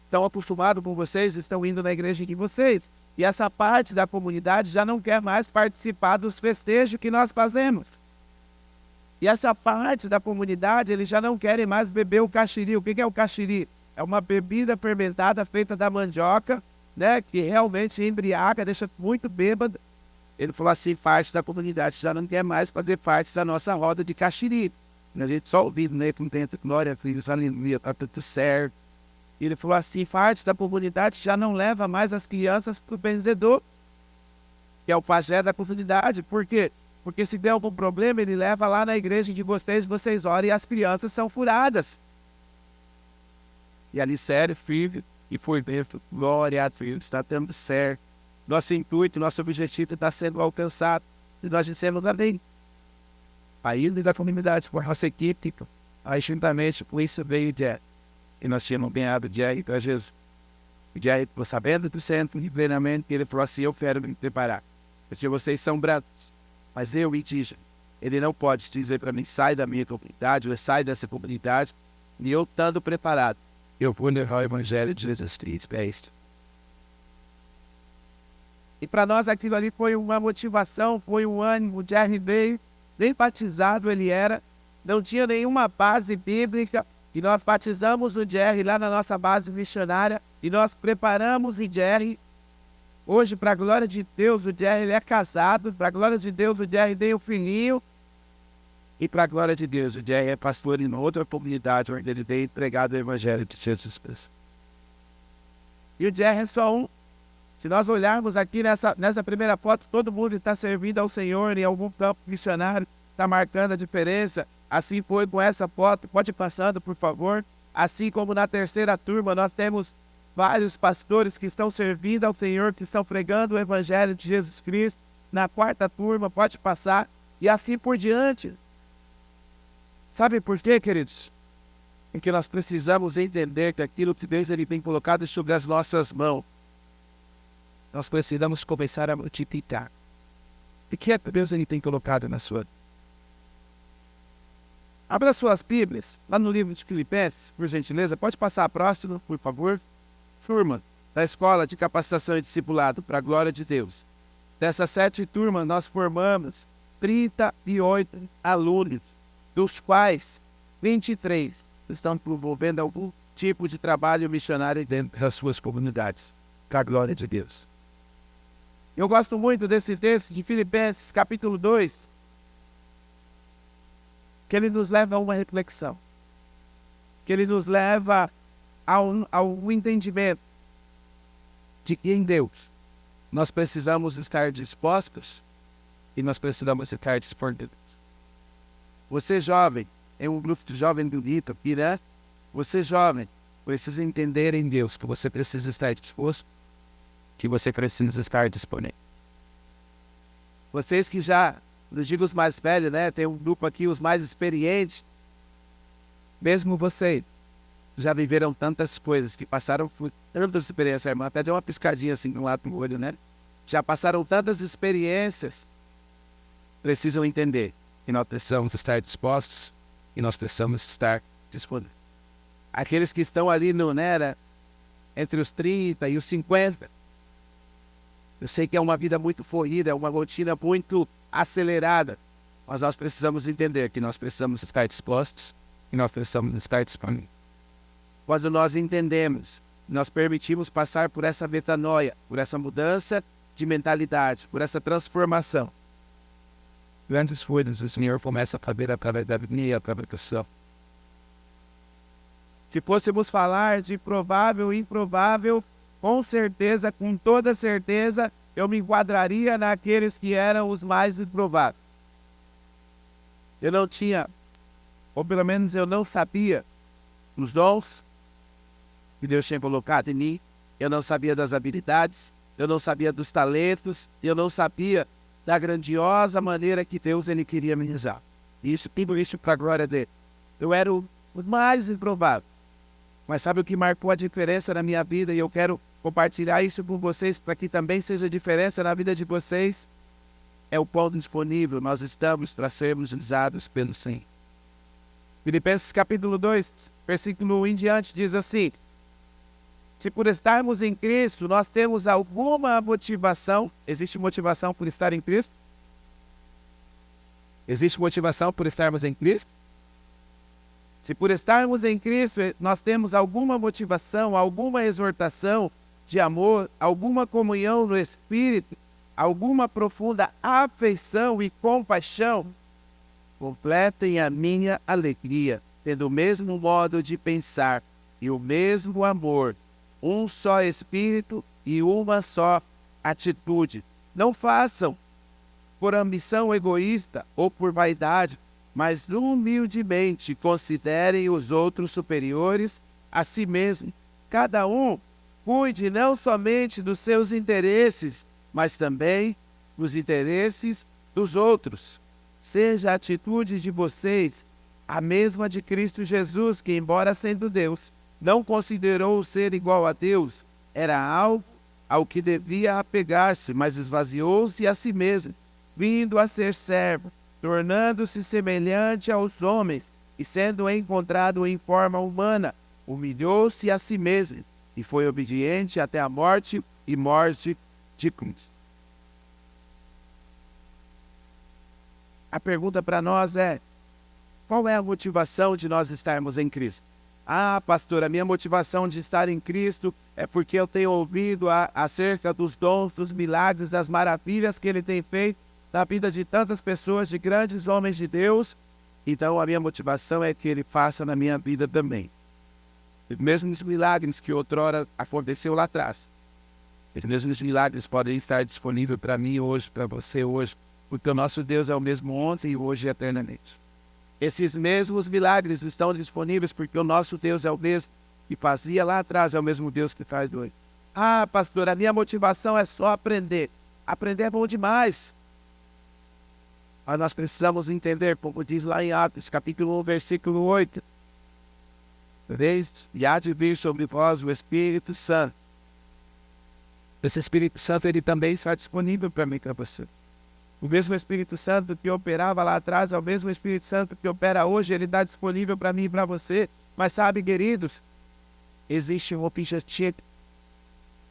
estão acostumados com vocês, estão indo na igreja de vocês. E essa parte da comunidade já não quer mais participar dos festejos que nós fazemos. E essa parte da comunidade, eles já não querem mais beber o caxiri. O que é o caxiri? É uma bebida fermentada feita da mandioca, né, que realmente embriaga, deixa muito bêbado. Ele falou assim: parte da comunidade já não quer mais fazer parte da nossa roda de caxiri. A gente só ouvindo, né, com dentro, glória a Deus, aleluia, tá tudo certo. E ele falou assim: parte da comunidade já não leva mais as crianças para o benzedor, que é o pajé da comunidade. Por quê? Porque se der algum problema, ele leva lá na igreja de vocês oram e as crianças são furadas. E ali, sério, firme, e foi dentro, glória a Deus, está dando certo. Nosso intuito, nosso objetivo está sendo alcançado. E nós dissemos amém. Aí, da comunidade, com a nossa equipe, aí, juntamente com isso veio o Jerry. E nós tínhamos ganhado o Jerry para Jesus. O Jerry ficou sabendo do centro de treinamento, e ele falou assim: eu quero me preparar. Porque vocês são brancos, mas eu, indígena, ele não pode dizer para mim: sai da minha comunidade, ou sai dessa comunidade, e eu estando preparado, eu vou levar o Evangelho de Jesus Cristo. É isso. E para nós aquilo ali foi uma motivação, foi um ânimo. O Jerry veio, nem batizado ele era, não tinha nenhuma base bíblica, e nós batizamos o Jerry lá na nossa base missionária, e nós preparamos o Jerry. Hoje, para a glória de Deus, o Jerry ele é casado, para a glória de Deus, o Jerry tem um filhinho, e para a glória de Deus, o Jerry é pastor em outra comunidade, onde ele tem pregado o Evangelho de Jesus Cristo. E o Jerry é só um. Se nós olharmos aqui nessa primeira foto, todo mundo está servindo ao Senhor em algum campo missionário, está marcando a diferença. Assim foi com essa foto, pode ir passando, por favor. Assim como na terceira turma, nós temos vários pastores que estão servindo ao Senhor, que estão pregando o Evangelho de Jesus Cristo. Na quarta turma, pode passar, e assim por diante. Sabe por quê, queridos? Porque nós precisamos entender que aquilo que Deus ele tem colocado sobre as nossas mãos, nós precisamos começar a multiplicar. O que é que Deus ele tem colocado na sua? Abra suas Bíblias, lá no livro de Filipenses, por gentileza. Pode passar a próxima, por favor. Turma da Escola de Capacitação e Discipulado, para a glória de Deus. Dessas 7 turmas, nós formamos 38 alunos, dos quais 23 estão desenvolvendo algum tipo de trabalho missionário dentro das suas comunidades. Com a glória de Deus. Eu gosto muito desse texto de Filipenses, capítulo 2, que ele nos leva a uma reflexão, que ele nos leva ao entendimento de que em Deus nós precisamos estar dispostos e nós precisamos estar disponíveis. Você jovem, é um grupo de jovens do Ito, Pirã, você jovem, precisa entender em Deus que você precisa estar disposto, que você precisa estar disponível. Vocês que já, não digo os mais velhos, né? Tem um grupo aqui, os mais experientes. Mesmo vocês já viveram tantas coisas, que passaram por tantas experiências. A irmã até deu uma piscadinha assim do lado do olho, né? Já passaram tantas experiências. Precisam entender que nós precisamos estar dispostos e nós precisamos estar disponíveis. Aqueles que estão ali no Nera, entre os 30 e os 50, eu sei que é uma vida muito corrida, é uma rotina muito acelerada, mas nós precisamos entender que nós precisamos estar dispostos e nós precisamos estar disponíveis. Quando nós entendemos, nós permitimos passar por essa metanoia, por essa mudança de mentalidade, por essa transformação, grandes coisas o Senhor começa a fazer através da minha fabricação. Se fôssemos falar de provável e improvável, com certeza, com toda certeza, eu me enquadraria naqueles que eram os mais improváveis. Eu não tinha, ou pelo menos eu não sabia, os dons que Deus tinha colocado em mim. Eu não sabia das habilidades, eu não sabia dos talentos, eu não sabia da grandiosa maneira que Deus ele queria me usar. Tudo isso para a glória dele. Eu era o mais improvável. Mas sabe o que marcou a diferença na minha vida? E eu quero compartilhar isso com vocês para que também seja diferença na vida de vocês. É o pão disponível. Nós estamos para sermos usados pelo Senhor. Filipenses capítulo 2, versículo 1 em diante, diz assim: se por estarmos em Cristo, nós temos alguma motivação. Existe motivação por estar em Cristo? Existe motivação por estarmos em Cristo? Se por estarmos em Cristo, nós temos alguma motivação, alguma exortação de amor, alguma comunhão no Espírito, alguma profunda afeição e compaixão, completem a minha alegria, tendo o mesmo modo de pensar e o mesmo amor, um só Espírito e uma só atitude. Não façam por ambição egoísta ou por vaidade, mas humildemente considerem os outros superiores a si mesmo. Cada um cuide não somente dos seus interesses, mas também dos interesses dos outros. Seja a atitude de vocês a mesma de Cristo Jesus, que, embora sendo Deus, não considerou o ser igual a Deus, era algo ao que devia apegar-se, mas esvaziou-se a si mesmo, vindo a ser servo, tornando-se semelhante aos homens, e sendo encontrado em forma humana, humilhou-se a si mesmo, e foi obediente até a morte e morte de cruz. A pergunta para nós é: qual é a motivação de nós estarmos em Cristo? Ah, pastor, a minha motivação de estar em Cristo é porque eu tenho ouvido acerca dos dons, dos milagres, das maravilhas que Ele tem feito na vida de tantas pessoas, de grandes homens de Deus. Então a minha motivação é que Ele faça na minha vida também. Mesmo os milagres que outrora aconteceu lá atrás, os mesmos milagres podem estar disponíveis para mim hoje, para você hoje, porque o nosso Deus é o mesmo ontem, hoje e eternamente. Esses mesmos milagres estão disponíveis porque o nosso Deus é o mesmo que fazia lá atrás, é o mesmo Deus que faz hoje. Ah, pastor, a minha motivação é só aprender. Aprender é bom demais. Mas nós precisamos entender, como diz lá em Atos, capítulo 1, versículo 8. E há de vir sobre vós o Espírito Santo. Esse Espírito Santo, ele também está disponível para mim e para você. O mesmo Espírito Santo que operava lá atrás é o mesmo Espírito Santo que opera hoje, ele está disponível para mim e para você. Mas sabe, queridos, existe um objetivo,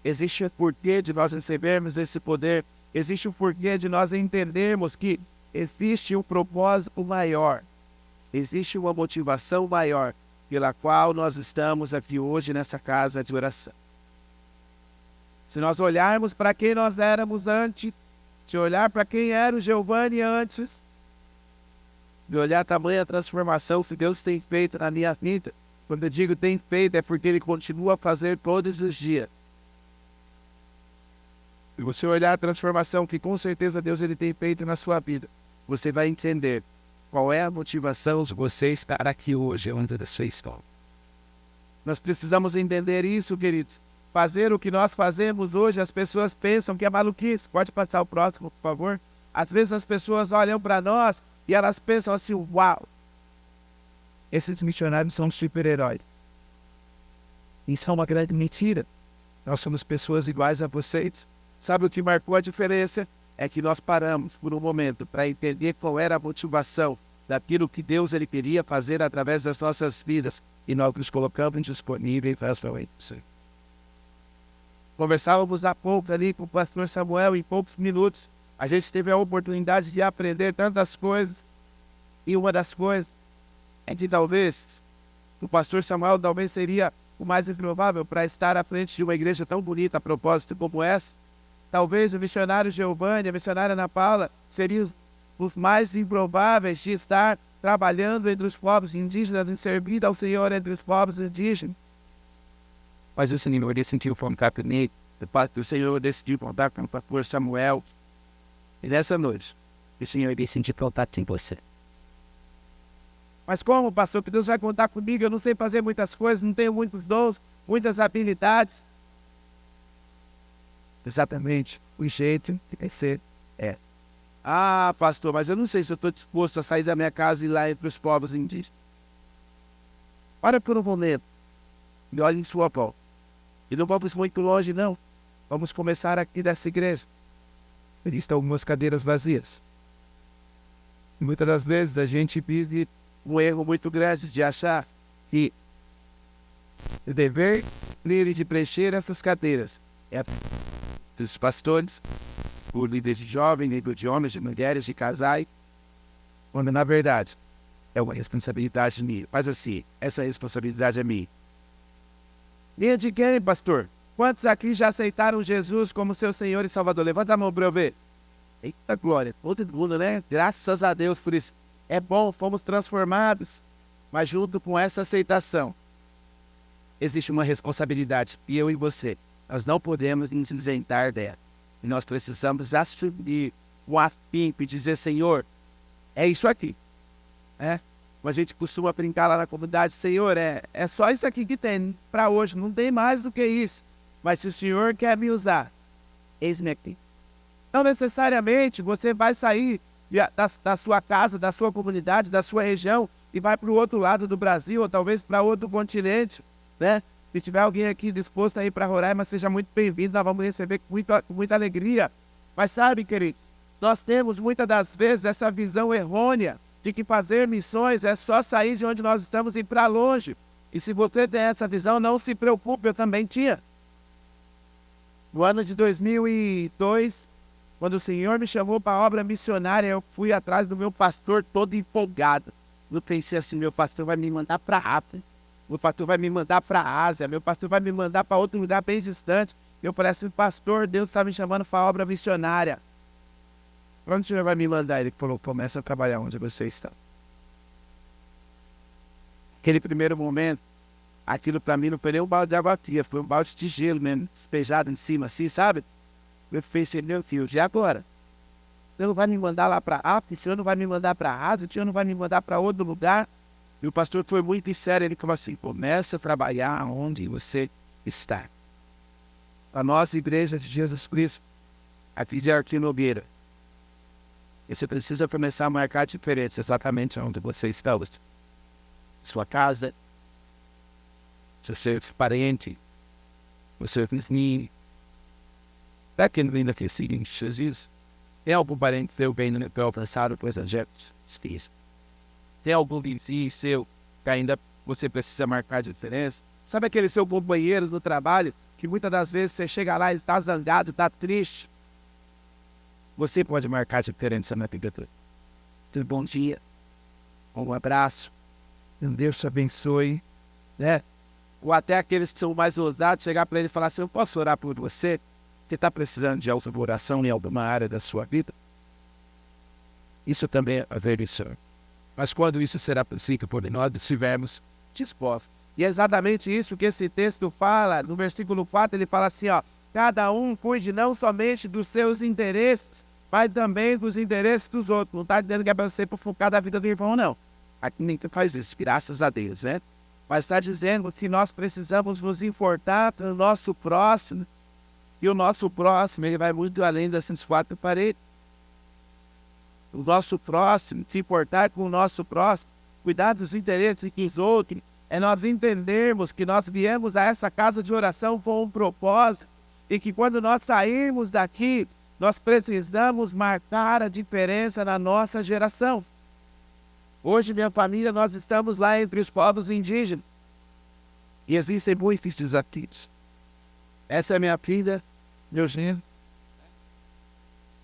existe um porquê de nós recebermos esse poder, existe um porquê de nós entendermos que existe um propósito maior, existe uma motivação maior pela qual nós estamos aqui hoje nessa casa de oração. Se nós olharmos para quem nós éramos antes, se olhar para quem era o Giovanni antes, de olhar a tamanha transformação que Deus tem feito na minha vida, quando eu digo tem feito é porque Ele continua a fazer todos os dias. Se você olhar a transformação que com certeza Deus ele tem feito na sua vida, você vai entender qual é a motivação de você estar aqui hoje, onde você está. Nós precisamos entender isso, queridos. Fazer o que nós fazemos hoje, as pessoas pensam que é maluquice. Pode passar o próximo, por favor? Às vezes as pessoas olham para nós e elas pensam assim, uau, esses missionários são super-heróis. Isso é uma grande mentira. Nós somos pessoas iguais a vocês. Sabe o que marcou a diferença? É que nós paramos por um momento para entender qual era a motivação daquilo que Deus ele queria fazer através das nossas vidas. E nós nos colocamos disponíveis para isso. Conversávamos há pouco ali com o pastor Samuel, em poucos minutos. A gente teve a oportunidade de aprender tantas coisas. E uma das coisas é que talvez o pastor Samuel talvez seria o mais improvável para estar à frente de uma igreja tão bonita a propósito como essa. Talvez o missionário Giovanni, a missionária Ana Paula, seriam os mais improváveis de estar trabalhando entre os povos indígenas, em servir ao Senhor entre os povos indígenas. Mas o Senhor decidiu contar comigo. O Senhor decidiu contar com o pastor Samuel. E nessa noite, o Senhor decidiu contar com você. Mas como, pastor, que Deus vai contar comigo? Eu não sei fazer muitas coisas, não tenho muitos dons, muitas habilidades. Exatamente, o jeito que vai ser é. Ah, pastor, mas eu não sei se eu estou disposto a sair da minha casa e ir lá entre os povos indígenas. Para por um momento e olhe em sua volta. E não vamos muito longe, não. Vamos começar aqui dessa igreja. Ali estão algumas cadeiras vazias. E muitas das vezes a gente vive um erro muito grande de achar que o dever livre de preencher essas cadeiras é dos pastores, o líder de jovens, líder de homens, de mulheres, de casais, quando na verdade é uma responsabilidade minha. Mas assim, essa responsabilidade é minha. Minha de quem, pastor? Quantos aqui já aceitaram Jesus como seu Senhor e Salvador? Levanta a mão para eu ver. Eita glória, todo mundo, né? Graças a Deus por isso. É bom, fomos transformados. Mas junto com essa aceitação, existe uma responsabilidade. E eu e você, nós não podemos nos isentar dela. E nós precisamos assumir o afinco e dizer, Senhor, é isso aqui. Como a gente costuma brincar lá na comunidade, Senhor, é só isso aqui que tem para hoje, não tem mais do que isso. Mas se o Senhor quer me usar, eis-me aqui. Não necessariamente você vai sair da sua casa, da sua comunidade, da sua região e vai para o outro lado do Brasil ou talvez para outro continente, né? Se tiver alguém aqui disposto a ir para Roraima, seja muito bem-vindo, nós vamos receber com muita alegria. Mas sabe, querido, nós temos muitas das vezes essa visão errônea de que fazer missões é só sair de onde nós estamos e ir para longe. E se você tem essa visão, não se preocupe, eu também tinha. No ano de 2002, quando o Senhor me chamou para a obra missionária, eu fui atrás do meu pastor todo empolgado. Eu pensei assim, meu pastor vai me mandar para a África, meu pastor vai me mandar para a Ásia, meu pastor vai me mandar para outro lugar bem distante. Eu falei assim, pastor, Deus está me chamando para a obra missionária. Onde o Senhor vai me mandar? Ele falou, começa a trabalhar onde você está. Aquele primeiro momento, aquilo para mim não foi nem um balde de água fria, foi um balde de gelo mesmo, despejado em cima, assim, sabe? Eu pensei, meu filho, e agora? O Senhor não vai me mandar lá para a África, o Senhor não vai me mandar para a Ásia, o Senhor não vai me mandar para outro lugar. E o pastor foi muito sério, ele falou assim, começa a trabalhar onde você está. A nossa igreja de Jesus Cristo, aqui de Arquinogueira, você precisa começar a marcar a diferença exatamente onde você está. Sua casa, seu parente, o seu vizinho. Será que ainda que seguem Jesus? Tem algum parente seu bem no meu passado, pois a gente fez? Tem algum vizinho seu que ainda você precisa marcar a diferença? Sabe aquele seu companheiro do trabalho que muitas das vezes você chega lá e está zangado, está triste? Você pode marcar a diferença na vida dele. Então, bom dia, um abraço, Deus te abençoe, né? Ou até aqueles que são mais ousados, chegar para ele e falar assim, eu posso orar por você? Você está precisando de alguma oração em alguma área da sua vida? Isso também é haver isso. Mas quando isso será possível por nós estivermos dispostos. E é exatamente isso que esse texto fala, no versículo 4, ele fala assim, ó, cada um cuide não somente dos seus interesses, mas também dos interesses dos outros. Não está dizendo que é para você focar da vida do irmão, não. Aqui ninguém faz isso, graças a Deus, né? Mas está dizendo que nós precisamos nos importar do nosso próximo. E o nosso próximo, ele vai muito além dessas quatro paredes. O nosso próximo, se importar com o nosso próximo, cuidar dos interesses dos outros, é nós entendermos que nós viemos a essa casa de oração com um propósito e que quando nós sairmos daqui, nós precisamos marcar a diferença na nossa geração. Hoje, minha família, nós estamos lá entre os povos indígenas. E existem muitos desafios. Essa é minha filha, meu genro.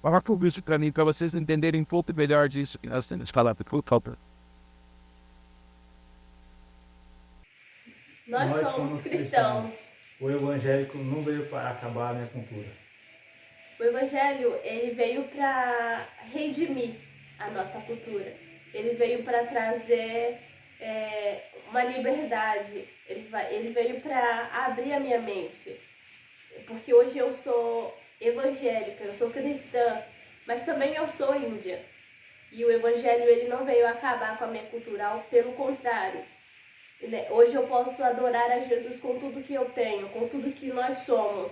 Fala com isso para mim, para vocês entenderem um pouco melhor disso que nós temos falado. Por favor. Nós somos cristãos. O evangélico não veio para acabar a minha cultura. O evangelho, ele veio para redimir a nossa cultura. Ele veio para trazer uma liberdade. Ele veio para abrir a minha mente. Porque hoje eu sou evangélica, eu sou cristã, mas também eu sou índia. E o evangelho, ele não veio acabar com a minha cultura, pelo contrário. Hoje eu posso adorar a Jesus com tudo que eu tenho, com tudo que nós somos.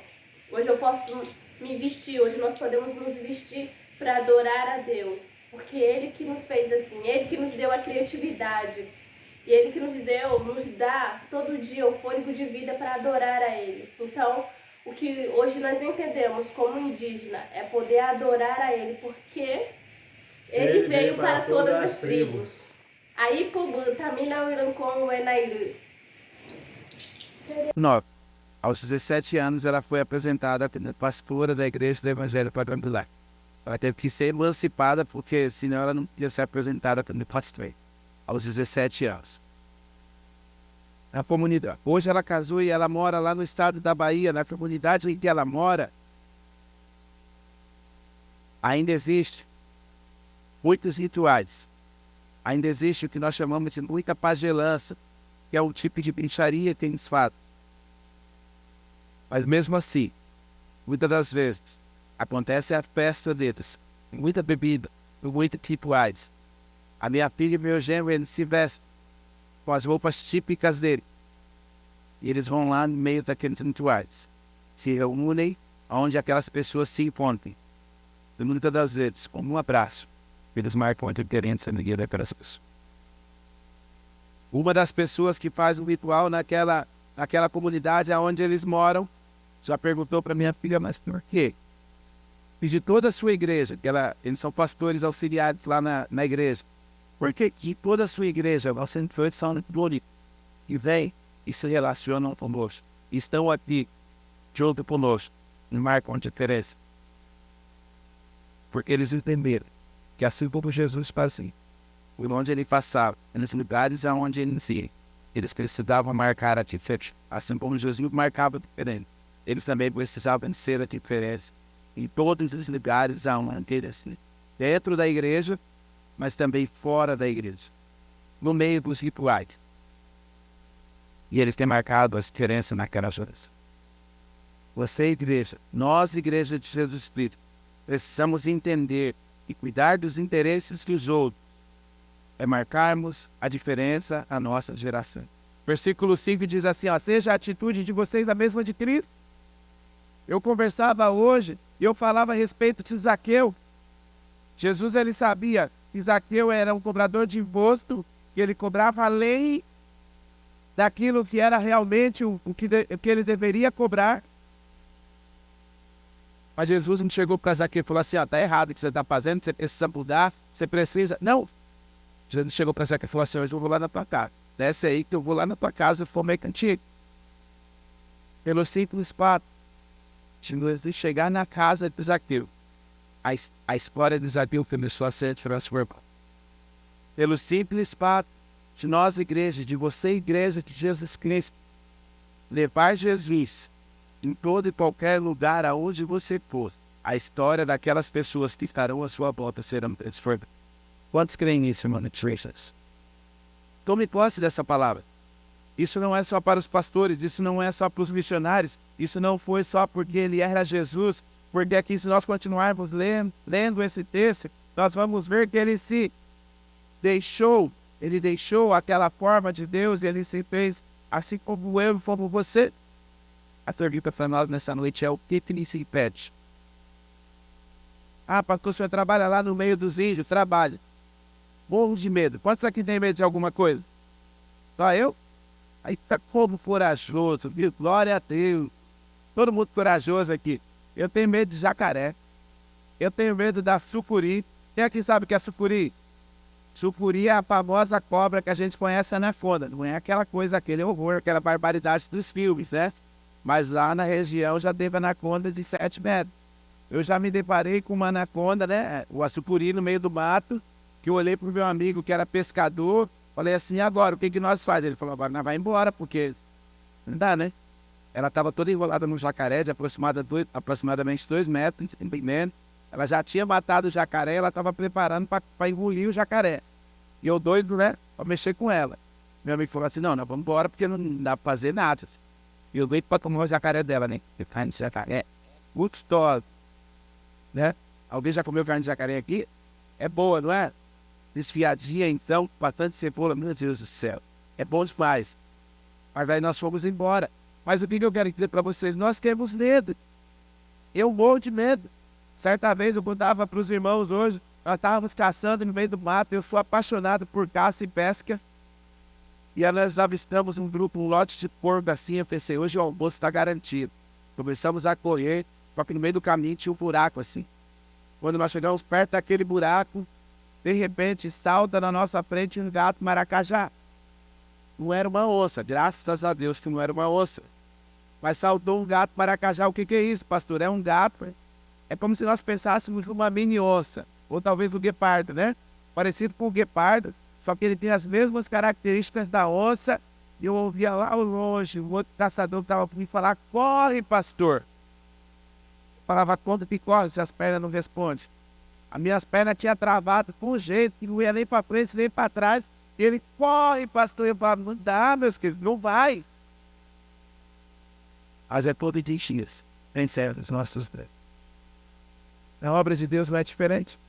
Hoje eu posso me vestir, hoje nós podemos nos vestir para adorar a Deus. Porque Ele que nos fez assim, Ele que nos deu a criatividade. E Ele que nos dá todo dia o fôlego de vida para adorar a Ele. Então, o que hoje nós entendemos como indígena é poder adorar a Ele, porque Ele veio para todas as tribos. Aí, Pubu, Tamina, Uirancon, Uenairu. 9. Aos 17 anos, ela foi apresentada como pastora da Igreja do Evangelho Quadrangular. Ela teve que ser emancipada, porque senão ela não ia ser apresentada como pastora. Aos 17 anos. Na comunidade. Hoje ela casou e ela mora lá no estado da Bahia, na comunidade em que ela mora. Ainda existe muitos rituais. Ainda existe o que nós chamamos de muita pagelança, que é um tipo de bruxaria que eles fazem. Mas mesmo assim, muitas das vezes, acontece a festa deles, muita bebida, muitos rituais. A minha filha e meu genro, eles se vestem com as roupas típicas dele. E eles vão lá no meio daqueles rituais. Se reúnem onde aquelas pessoas se encontram. E muitas das vezes, com um abraço, eles marcam a diferença na vida daquelas pessoas. Uma das pessoas que faz o ritual naquela comunidade onde eles moram, já perguntou para minha filha, mas por quê? E de toda a sua igreja, eles são pastores auxiliares lá na igreja, por que toda a sua igreja, vocês são glórias, e vêm e se relacionam conosco, estão aqui junto conosco, e marcam a diferença? Porque eles entenderam que assim como Jesus fazia, por onde ele passava, nos lugares aonde ele ia, eles precisavam marcar a diferença. Assim como Jesus marcava a diferença, eles também precisavam ser a diferença em todos os lugares aonde eles iam. Dentro da igreja, mas também fora da igreja. No meio dos rituais. E eles têm marcado a diferença naquela geração. Você, igreja, nós, igreja de Jesus Cristo, precisamos entender e cuidar dos interesses dos outros. É marcarmos a diferença à nossa geração. Versículo 5 diz assim, seja a atitude de vocês a mesma de Cristo. Eu conversava hoje e eu falava a respeito de Zaqueu. Jesus, ele sabia que Zaqueu era um cobrador de imposto, que ele cobrava além daquilo que era realmente o que ele deveria cobrar. Mas Jesus não chegou para Zaqueu e falou assim, está errado o que você está fazendo, você precisa mudar, você precisa... Não. Jesus chegou para Zaqueu e falou assim, hoje eu vou lá na tua casa. Desce aí que eu vou lá na tua casa e fomei contigo. Pelo simples fato de chegar na casa de Zaqueu, a história de Zaqueu começou a ser transformada. Pelo simples fato de nós, igreja, de você, igreja de Jesus Cristo, levar Jesus em todo e qualquer lugar aonde você for, a história daquelas pessoas que estarão à sua volta serão transformadas. Quantos creem nisso, irmão? Tome posse dessa palavra. Isso não é só para os pastores, isso não é só para os missionários, isso não foi só porque ele era Jesus, porque aqui se nós continuarmos lendo esse texto, nós vamos ver que ele deixou aquela forma de Deus e ele se fez assim como eu, como você. A pergunta para nós nessa noite é o que se impede? Pastor, o senhor trabalha lá no meio dos índios? Trabalha. Morro de medo. Quantos aqui tem medo de alguma coisa? Só eu? Aí tá como corajoso, viu? Glória a Deus. Todo mundo corajoso aqui. Eu tenho medo de jacaré. Eu tenho medo da sucuri. Quem aqui sabe o que é sucuri? Sucuri é a famosa cobra que a gente conhece na anaconda. Não é aquela coisa, aquele horror, aquela barbaridade dos filmes, né? Mas lá na região já teve anaconda de 7 metros. Eu já me deparei com uma anaconda, né? O sucuri no meio do mato, que eu olhei pro meu amigo que era pescador, falei assim, agora, o que nós faz? Ele falou, agora nós vai embora, porque não dá, né? Ela estava toda enrolada num jacaré de aproximadamente 2 metros, entendendo? Ela já tinha matado o jacaré, ela estava preparando para engolir o jacaré. E eu doido, né? Para mexer com ela. Meu amigo falou assim, não, nós vamos embora porque não dá para fazer nada. E eu doido para tomar o jacaré dela, né? Carne de jacaré, gostosa, né? Alguém já comeu carne de jacaré aqui? É boa, não é? Desfiadinha, então, bastante cebola, meu Deus do céu. É bom demais. Mas aí nós fomos embora. Mas o que eu quero dizer para vocês? Nós temos medo. Eu morro de medo. Certa vez eu contava para os irmãos hoje, nós estávamos caçando no meio do mato, eu sou apaixonado por caça e pesca. E nós avistamos um lote de porco assim, eu pensei, hoje o almoço está garantido. Começamos a correr, só que no meio do caminho tinha um buraco assim. Quando nós chegamos perto daquele buraco, de repente salta na nossa frente um gato maracajá. Não era uma onça, graças a Deus que não era uma onça. Mas saltou um gato maracajá. O que é isso, pastor? É um gato. É como se nós pensássemos numa mini onça. Ou talvez o guepardo, né? Parecido com o guepardo, só que ele tem as mesmas características da onça. E eu ouvia lá ao longe, o outro caçador estava por mim falar, corre, pastor. Eu falava, quando que corre se as pernas não respondem? As minhas pernas tinham travado com um jeito, que não ia nem para frente, nem para trás. E ele, corre, pastor. Eu falava, não dá, meus queridos, não vai. As é todo de dias, em certos nossos dias. A obra de Deus não é diferente.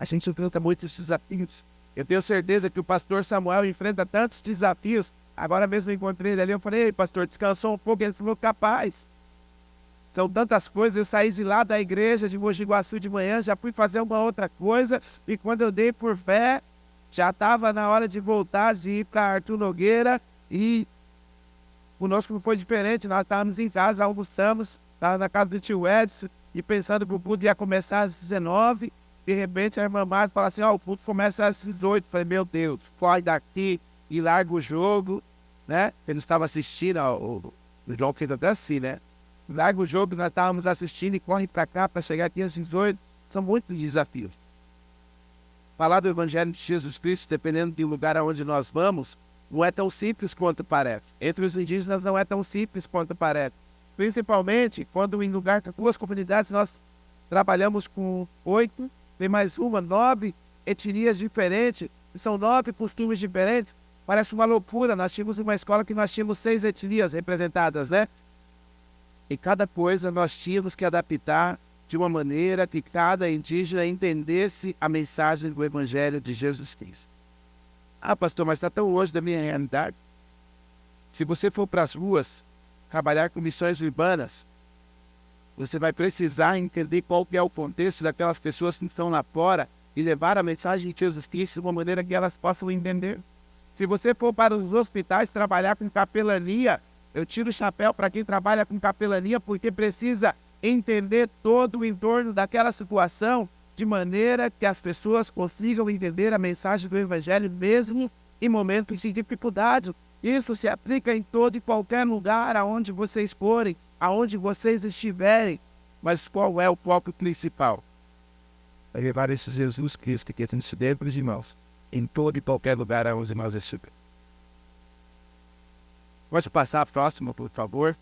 A gente enfrenta muitos desafios. Eu tenho certeza que o pastor Samuel enfrenta tantos desafios. Agora mesmo eu encontrei ele ali, eu falei, ei, pastor, descansou um pouco? Ele falou, capaz. São tantas coisas, eu saí de lá da igreja de Mogi Guaçu de manhã, já fui fazer uma outra coisa, e quando eu dei por fé, já estava na hora de voltar, de ir para Arthur Nogueira, e conosco não foi diferente, nós estávamos em casa, almoçamos, estava na casa do tio Edson, e pensando que o culto ia começar às 19, de repente a irmã Marta fala assim, o culto começa às 18, falei, meu Deus, corre daqui e larga o jogo, né? Ele estava assistindo, o João fez até assim, né? Larga o jogo, nós estávamos assistindo e corre para cá para chegar aqui às 18, são muitos desafios. Falar do Evangelho de Jesus Cristo, dependendo do lugar aonde nós vamos, não é tão simples quanto parece. Entre os indígenas não é tão simples quanto parece. Principalmente quando em lugar com 2 comunidades nós trabalhamos com 8, tem mais 9 etnias diferentes, são 9 costumes diferentes. Parece uma loucura, nós tínhamos uma escola que nós tínhamos 6 etnias representadas, né? E cada coisa nós tínhamos que adaptar de uma maneira que cada indígena entendesse a mensagem do Evangelho de Jesus Cristo. Ah, pastor, mas está tão longe da minha realidade. Se você for para as ruas trabalhar com missões urbanas, você vai precisar entender qual que é o contexto daquelas pessoas que estão lá fora e levar a mensagem de Jesus Cristo de uma maneira que elas possam entender. Se você for para os hospitais trabalhar com capelania, eu tiro o chapéu para quem trabalha com capelania, porque precisa entender todo o entorno daquela situação de maneira que as pessoas consigam entender a mensagem do Evangelho mesmo em momentos de dificuldade. Isso se aplica em todo e qualquer lugar aonde vocês forem, aonde vocês estiverem. Mas qual é o foco principal? É levar esse Jesus Cristo que tem se dentro de irmãos, em todo e qualquer lugar aonde os irmãos estiverem. Pode passar a próxima, por favor.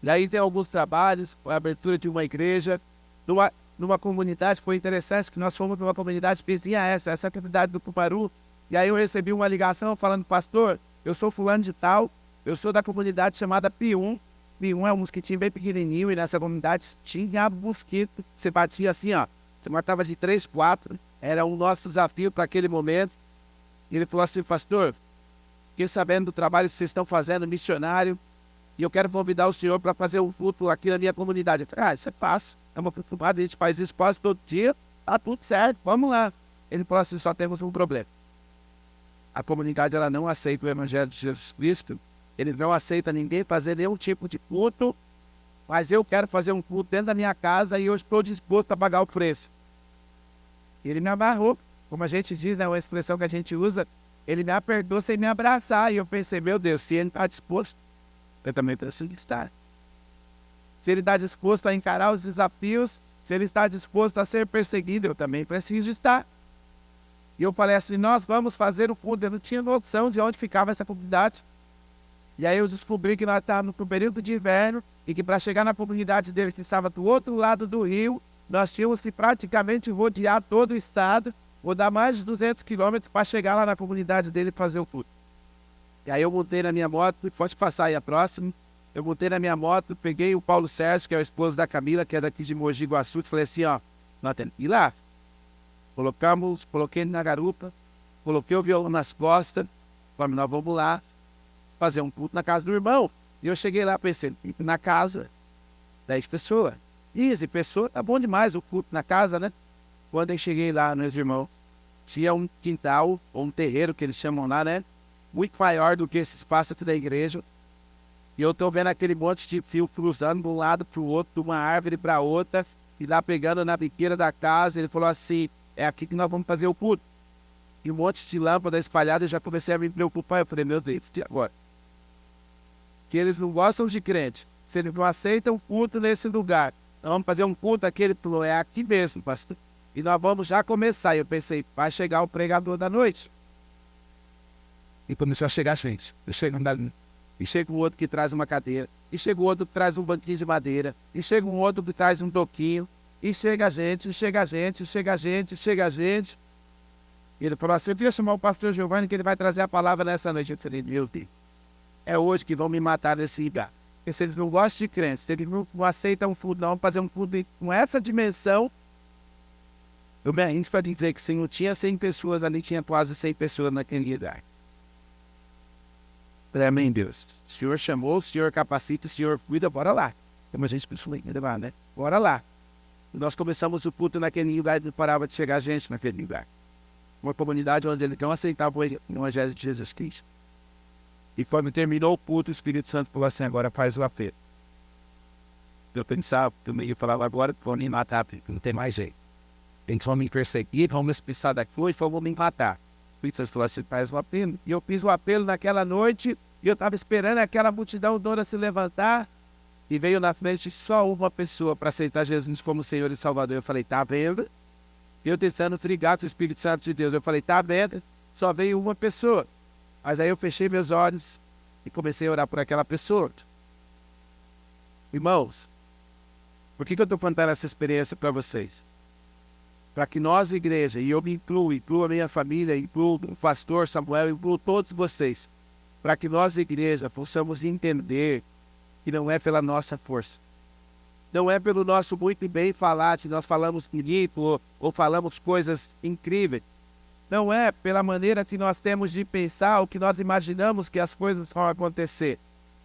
E aí tem alguns trabalhos, a abertura de uma igreja, numa comunidade, foi interessante que nós fomos numa comunidade vizinha a essa é a comunidade do Pumaru, e aí eu recebi uma ligação falando, pastor, eu sou fulano de tal, eu sou da comunidade chamada Pium. Pium é um mosquitinho bem pequenininho, e nessa comunidade tinha mosquito, você batia assim, você matava de 3, 4, era o nosso desafio para aquele momento. E ele falou assim, pastor, fiquei sabendo do trabalho que vocês estão fazendo, missionário, e eu quero convidar o senhor para fazer um culto aqui na minha comunidade. Eu falei, isso é fácil, é uma preocupada, a gente faz isso quase todo dia, tá tudo certo, vamos lá. Ele falou assim, só temos um problema. A comunidade ela não aceita o Evangelho de Jesus Cristo, ele não aceita ninguém fazer nenhum tipo de culto, mas eu quero fazer um culto dentro da minha casa e eu estou disposto a pagar o preço. Ele me amarrou, como a gente diz, né, uma expressão que a gente usa, ele me apertou sem me abraçar. E eu pensei, meu Deus, se ele está disposto, eu também preciso estar. Se ele está disposto a encarar os desafios, se ele está disposto a ser perseguido, eu também preciso estar. E eu falei assim, nós vamos fazer o culto. Eu não tinha noção de onde ficava essa comunidade. E aí eu descobri que nós estávamos no período de inverno e que para chegar na comunidade dele, que estava do outro lado do rio, nós tínhamos que praticamente rodear todo o estado, rodar mais de 200 quilômetros para chegar lá na comunidade dele e fazer o culto. E aí eu montei na minha moto, pode passar aí a próxima. Eu montei na minha moto, peguei o Paulo Sérgio, que é o esposo da Camila, que é daqui de Mogi Guaçu, e falei assim, ó, nós temos que ir lá. Coloquei ele na garupa, coloquei o violão nas costas, falei, nós vamos lá fazer um culto na casa do irmão. E eu cheguei lá, pensei, na casa, 10 pessoas. 15 pessoas, tá bom demais o culto na casa, né? Quando eu cheguei lá, meus irmãos, tinha um quintal, ou um terreiro, que eles chamam lá, né? Muito maior do que esse espaço aqui da igreja. E eu tô vendo aquele monte de fio cruzando de um lado pro outro, de uma árvore para outra, e lá pegando na biqueira da casa. Ele falou assim, é aqui que nós vamos fazer o culto. E um monte de lâmpada espalhada, eu já comecei a me preocupar. Eu falei, meu Deus, e agora? Que eles não gostam de crente. Se eles não aceitam o culto nesse lugar, nós vamos fazer um culto aqui. Ele falou, é aqui mesmo, pastor. E nós vamos já começar. E eu pensei, vai chegar o pregador da noite. E começou a chegar gente. Eu chego andando. E chega um outro que traz uma cadeira. E chega um outro que traz um banquinho de madeira. E chega um outro que traz um toquinho. E chega a gente, chega a gente, chega a gente, chega a gente. E ele falou assim, eu queria chamar o pastor Giovanni, que ele vai trazer a palavra nessa noite. Eu falei, meu Deus, é hoje que vão me matar nesse lugar. Porque se eles não gostam de crentes, se eles não aceitam um culto, não, fazer um culto com essa dimensão, eu me arrisco para dizer que se não tinha 100 pessoas ali, tinha quase 100 pessoas naquele lugar. Falei, amém, Deus. O Senhor chamou, o Senhor capacita, o Senhor cuida, bora lá. Como a gente pensou, né? Bora lá. E nós começamos o culto naquele lugar e não parava de chegar gente naquele lugar. Uma comunidade onde eles não aceitavam o Evangelho de Jesus Cristo. E quando terminou o culto, o Espírito Santo falou assim, agora faz o apelo. Eu pensava, eu falava, agora vão me matar, porque não tem mais jeito. Eles vão me perseguir, vão me expulsar daqui e vão me matar. O Espírito Santo falou assim, faz o apelo. E eu fiz o apelo naquela noite, e eu estava esperando aquela multidão toda se levantar, e veio na frente só uma pessoa para aceitar Jesus como Senhor e Salvador. Eu falei, tá vendo? Eu tentando brigar com o Espírito Santo de Deus. Eu falei, tá vendo? Só veio uma pessoa. Mas aí eu fechei meus olhos e comecei a orar por aquela pessoa. Irmãos, por que eu estou contando essa experiência para vocês? Para que nós, igreja, e eu me incluo a minha família, incluo o pastor Samuel, incluo todos vocês, para que nós, igreja, possamos entender que não é pela nossa força. Não é pelo nosso muito bem falar, se nós falamos bonito ou falamos coisas incríveis. Não é pela maneira que nós temos de pensar ou que nós imaginamos que as coisas vão acontecer.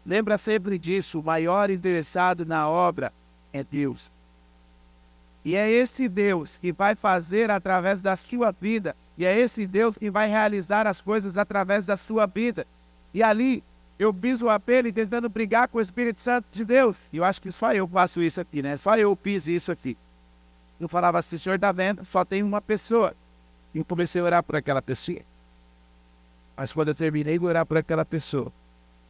Lembra sempre disso, o maior interessado na obra é Deus. E é esse Deus que vai fazer através da sua vida. E é esse Deus que vai realizar as coisas através da sua vida. E ali, eu fiz o apelo e tentando brigar com o Espírito Santo de Deus. E eu acho que só eu faço isso aqui, né? Só eu fiz isso aqui. Eu falava assim, senhor tá vendo? Só tem uma pessoa. E eu comecei a orar por aquela pessoa. Mas quando eu terminei de orar por aquela pessoa,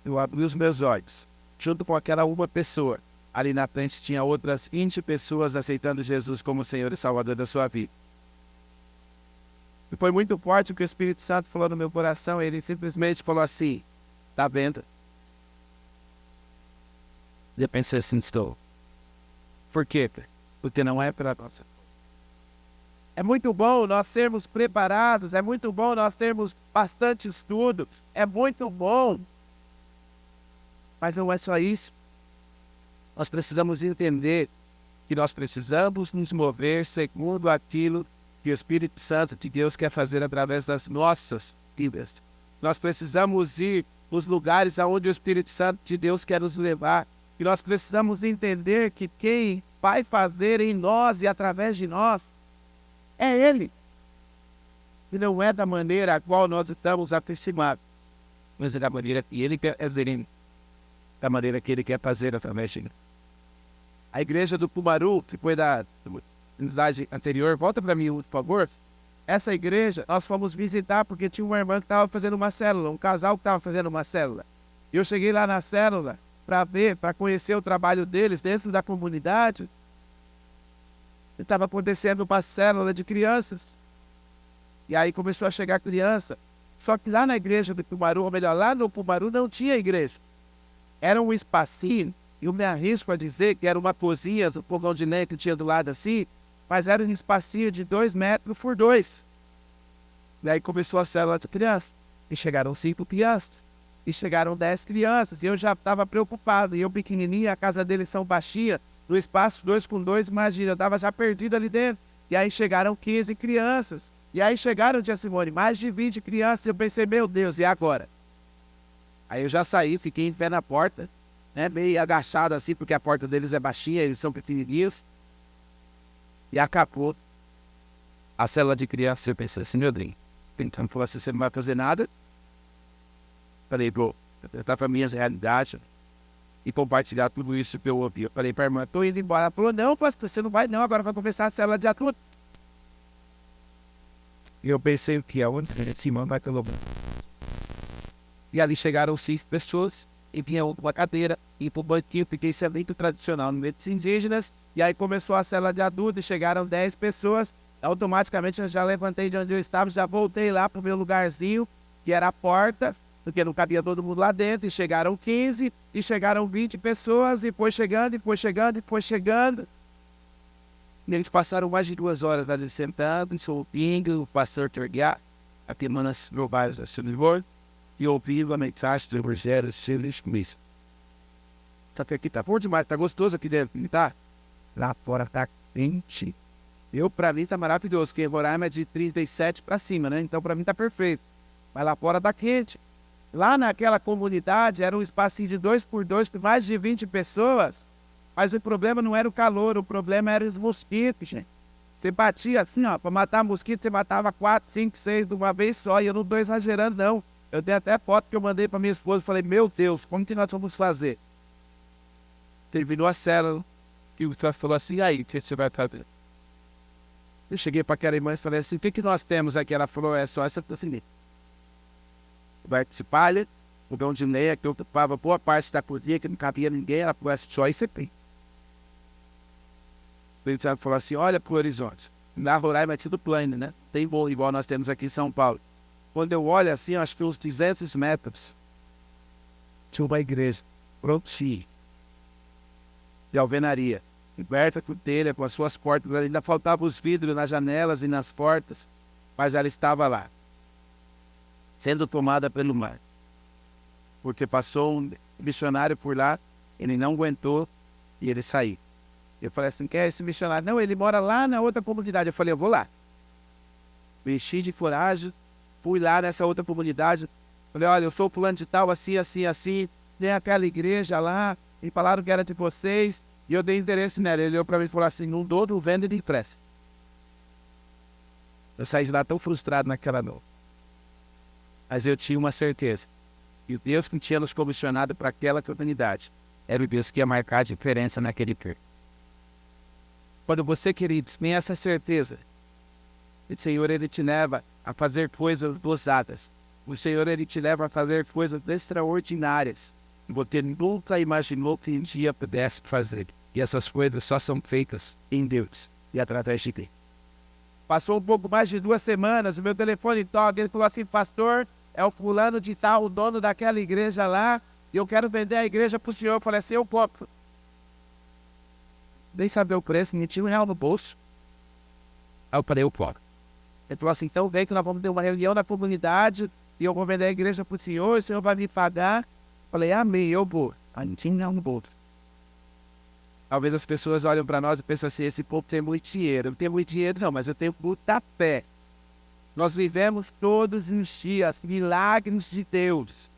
eu abri os meus olhos. Junto com aquela uma pessoa, ali na frente tinha outras 20 pessoas aceitando Jesus como Senhor e Salvador da sua vida. E foi muito forte o que o Espírito Santo falou no meu coração. Ele simplesmente falou assim, tá vendo? E eu pensei assim, estou. Por quê? Porque não é pela nossa. É muito bom nós sermos preparados, é muito bom nós termos bastante estudo, é muito bom. Mas não é só isso. Nós precisamos entender que nós precisamos nos mover segundo aquilo que o Espírito Santo de Deus quer fazer através das nossas vidas. Nós precisamos ir nos lugares aonde o Espírito Santo de Deus quer nos levar. E nós precisamos entender que quem vai fazer em nós e através de nós é Ele. E não é da maneira a qual nós estamos acostumados, mas é da maneira que Ele quer fazer, da maneira que Ele quer fazer através de nós. A igreja do Pumaru, que foi da unidade anterior, volta para mim, por favor. essa igreja, nós fomos visitar porque tinha uma irmã que estava fazendo uma célula, um casal que estava fazendo uma célula. E eu cheguei lá na célula para ver, para conhecer o trabalho deles dentro da comunidade. Estava acontecendo uma célula de crianças. E aí começou a chegar criança. Só que lá na igreja do Pumaru, ou melhor, lá no Pumaru não tinha igreja. Era um espacinho, e eu me arrisco a dizer que era uma cozinha, um fogão de lenha que tinha do lado assim, mas era um espacinho de 2 metros por 2. E aí começou a célula de crianças. E chegaram 5 crianças. E chegaram 10 crianças. E eu já estava preocupado. E eu pequenininho, a casa deles são baixinha, no espaço 2 com 2, imagina, eu estava já perdido ali dentro. E aí chegaram 15 crianças. E aí chegaram, tia Simone, mais de 20 crianças. Eu pensei, meu Deus, e agora? Aí eu já saí, fiquei em pé na porta, né, meio agachado assim, porque a porta deles é baixinha, eles são pequenininhos. E acabou a célula de crianças. Eu pensei assim, meu Deus. Então, falou assim, você não vai fazer nada? Falei, vou tentar para minhas realidades e compartilhar tudo isso que eu ouvi. Eu falei para a irmã, estou indo embora. Ela falou, não, pastor, você não vai não, agora vai começar a célula de adulto. E eu pensei, o que é? Esse irmão vai pelo... E ali chegaram 5 pessoas, e vinha uma cadeira, e pro banquinho, porque isso é muito tradicional no meio dos indígenas. E aí começou a célula de adulto, e chegaram 10 pessoas. Automaticamente eu já levantei de onde eu estava, já voltei lá pro meu lugarzinho, que era a porta, porque não cabia todo mundo lá dentro, e chegaram 15, e chegaram 20 pessoas, e foi chegando, e foi chegando, e foi chegando. E eles passaram mais de 2 horas ali sentados, ouvindo o pastor Torguiá, a Semanas Globais da Senhor, e ouvindo a mensagem do Evangelho de Cristo. Só que aqui tá bom demais, tá gostoso aqui dentro, não tá? Lá fora tá quente. Pra mim tá maravilhoso, porque Roraima é de 37 para cima, né? Então pra mim tá perfeito. Mas lá fora tá quente. Lá naquela comunidade era um espacinho de 2 por 2 com mais de 20 pessoas. Mas o problema não era o calor, o problema era os mosquitos, gente. Você batia assim, ó, pra matar mosquito, você matava 4, 5, 6 de uma vez só. E eu não tô exagerando, não. Eu tenho até foto que eu mandei pra minha esposa. Falei, meu Deus, como que nós vamos fazer? Terminou a célula. E o senhor falou assim, aí, o que você vai fazer? Eu cheguei para aquela irmã e falei assim, o que nós temos aqui? Ela falou, é só essa cozinha. Vai de palha, fogão de lenha, que eu ocupava boa parte da cozinha, que não cabia ninguém. Ela falou, é só isso aqui. O Espírito Santo falou assim, olha pro horizonte. Na Roraima é tudo plano, né? Tem bom igual nós temos aqui em São Paulo. Quando eu olho assim, acho que uns 200 metros, tinha uma igreja, prontinha, de alvenaria, coberta com telha, com as suas portas, ainda faltavam os vidros nas janelas e nas portas, mas ela estava lá, sendo tomada pelo mar. Porque passou um missionário por lá, ele não aguentou e ele saiu. Eu falei assim, quem é esse missionário? Não, ele mora lá na outra comunidade. Eu falei, eu vou lá. Me enchi de coragem, fui lá nessa outra comunidade. Falei, olha, eu sou fulano de tal, assim, assim, assim. Tem aquela igreja lá, e falaram que era de vocês. E eu dei interesse nela. Ele olhou pra mim e falou assim, não dou, não vendo e nem presta. Eu saí de lá tão frustrado naquela noite. Mas eu tinha uma certeza. E o Deus que tinha nos comissionado para aquela comunidade era o Deus que ia marcar a diferença naquele tempo. Quando você, queridos, tem essa certeza, o Senhor, Ele te leva a fazer coisas ousadas. O Senhor, Ele te leva a fazer coisas extraordinárias. Você nunca imaginou que um dia pudesse fazer. E essas coisas só são feitas em Deus e através de Deus. Passou um pouco mais de 2 semanas, o meu telefone toca, ele falou assim, pastor, é o fulano de tal, o dono daquela igreja lá, e eu quero vender a igreja pro senhor. Eu falei assim, eu compro. Nem sabia o preço, nem tinha R$1 no bolso. Aí eu falei, eu compro. Ele falou assim, então vem que nós vamos ter uma reunião na comunidade, e eu vou vender a igreja pro senhor, o senhor vai me pagar. Eu falei, amém, eu vou. Aí não tinha R$1 no bolso. Talvez as pessoas olham para nós e pensam assim, esse povo tem muito dinheiro. Eu não tenho muito dinheiro não, mas eu tenho muita fé. Nós vivemos todos os dias milagres de Deus.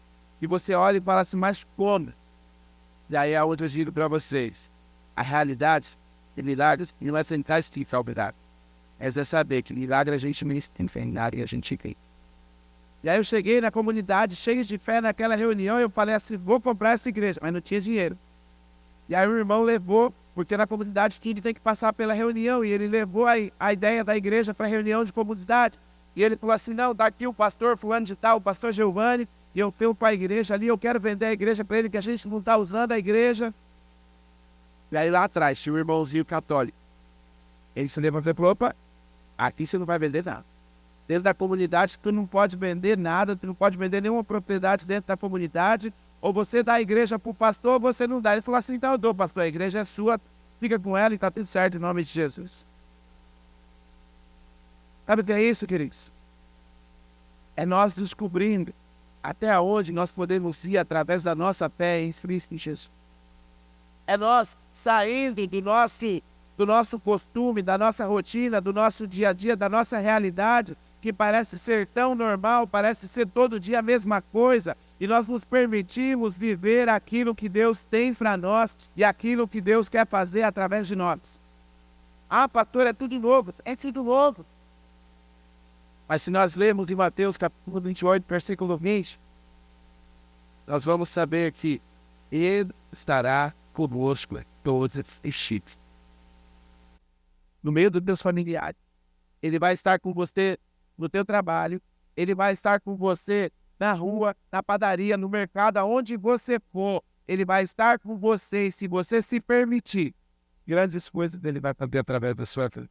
E você olha e fala assim, mas como? E aí é onde eu digo para vocês. A realidade de milagres não é tentar explicar o milagre. É saber que milagre a gente mesmo tem fé, milagre a gente crê. E aí eu cheguei na comunidade cheio de fé naquela reunião e eu falei assim, vou comprar essa igreja. Mas não tinha dinheiro. E aí o irmão levou porque na comunidade ele tem que passar pela reunião, e ele levou a ideia da igreja para a reunião de comunidade. E ele falou assim, não, daqui o pastor fulano de tal, o pastor Giovanni, e eu tenho para a igreja ali, eu quero vender a igreja para ele, que a gente não está usando a igreja. E aí lá atrás tinha um irmãozinho católico. Ele se levantou e falou, opa, aqui você não vai vender nada. Dentro da comunidade tu não pode vender nada, tu não pode vender nenhuma propriedade dentro da comunidade, ou você dá a igreja para o pastor ou você não dá. Ele falou assim, então eu dou, pastor, a igreja é sua, fica com ela e está tudo certo em nome de Jesus. Sabe o que é isso, queridos? É nós descobrindo até onde nós podemos ir através da nossa fé em Cristo Jesus. É nós saindo do nosso costume, da nossa rotina, do nosso dia a dia, da nossa realidade, que parece ser tão normal, parece ser todo dia a mesma coisa, e nós nos permitimos viver aquilo que Deus tem para nós e aquilo que Deus quer fazer através de nós. Ah, pastor, é tudo novo. É tudo novo. Mas se nós lermos em Mateus capítulo 28, versículo 20, nós vamos saber que Ele estará conosco em todos esses chips. No meio dos teus familiares. Ele vai estar com você no teu trabalho. Ele vai estar com você na rua, na padaria, no mercado, aonde você for. Ele vai estar com você. E se você se permitir, grandes coisas Ele vai fazer através da sua vida.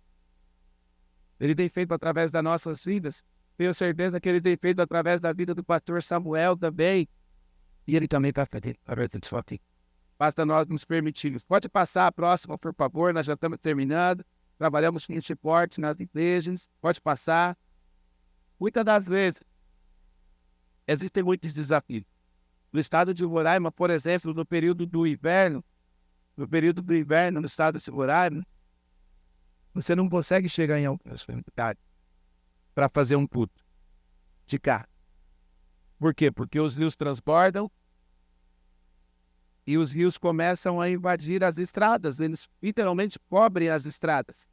Ele tem feito através das nossas vidas. Tenho certeza que Ele tem feito através da vida do pastor Samuel também. E Ele também está fazendo através da sua vida. Basta nós nos permitirmos. Pode passar a próxima, por favor. Nós já estamos terminando. Trabalhamos com suporte nas igrejas. Pode passar. Muitas das vezes, existem muitos desafios. No estado de Roraima, por exemplo, no período do inverno, no estado de Roraima, você não consegue chegar em algumas cidades para fazer um culto de carro. Por quê? Porque os rios transbordam e os rios começam a invadir as estradas. Eles literalmente cobrem as estradas.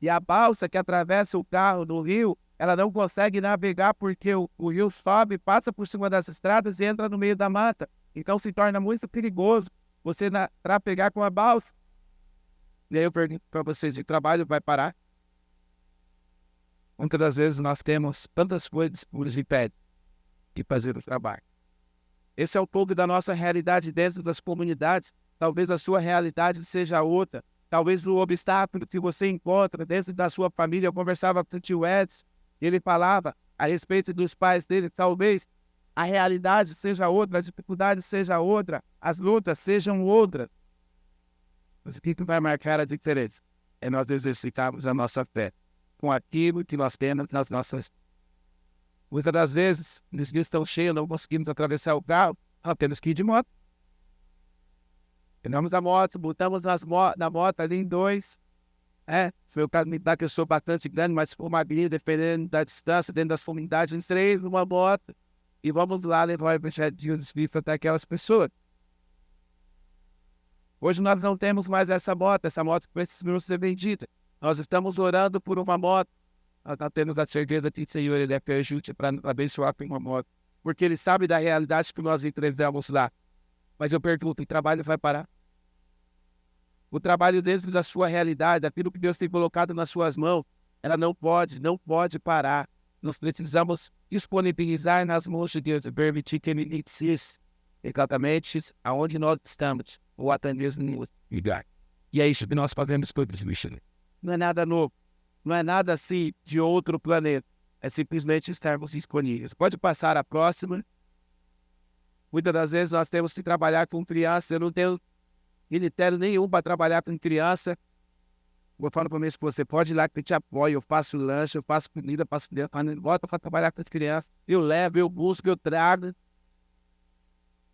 E a balsa que atravessa o carro no rio, ela não consegue navegar porque o rio sobe, passa por cima das estradas e entra no meio da mata. Então se torna muito perigoso você trafegar com a balsa. E aí eu pergunto para vocês, o trabalho vai parar? Muitas das vezes nós temos tantas coisas que nos impedem de fazer o trabalho. Esse é o todo da nossa realidade dentro das comunidades. Talvez a sua realidade seja outra. Talvez o obstáculo que você encontra dentro da sua família. Eu conversava com o tio Edson, ele falava a respeito dos pais dele. Talvez a realidade seja outra, a dificuldade seja outra, as lutas sejam outras. Mas o que vai marcar a diferença? É nós exercitarmos a nossa fé com aquilo que nós temos nas nossas. Muitas das vezes, os dias estão cheios, não conseguimos atravessar o carro, temos que ir de moto. Pegamos a moto, botamos na moto ali em 2. Se meu caso me dá que eu sou bastante grande, mas se for magrinho, dependendo da distância, dentro das comunidades, em 3, numa moto. E vamos lá levar o evangelho de Jesus Cristo até aquelas pessoas. Hoje nós não temos mais essa moto precisa ser vendida. Nós estamos orando por uma moto. Nós não temos a certeza que o Senhor Ele é perjúdice para abençoar com uma moto. Porque Ele sabe da realidade que nós entregamos lá. Mas eu pergunto, o trabalho vai parar? O trabalho dentro da sua realidade, aquilo que Deus tem colocado nas suas mãos, ela não pode parar. Nós precisamos disponibilizar nas mãos de Deus e permitir que Ele inicie exatamente aonde nós estamos, ou até mesmo no lugar. E é isso que nós fazemos todos os dias. Não é nada novo, não é nada assim de outro planeta, é simplesmente estarmos disponíveis. Pode passar a próxima. Muitas das vezes nós temos que trabalhar com criança. Eu não tenho ministério nenhum para trabalhar com criança. Eu falo para minha esposa, você pode ir lá que eu te apoio, eu faço lanche, eu faço comida, bota para trabalhar com as crianças. Eu levo, eu busco, eu trago.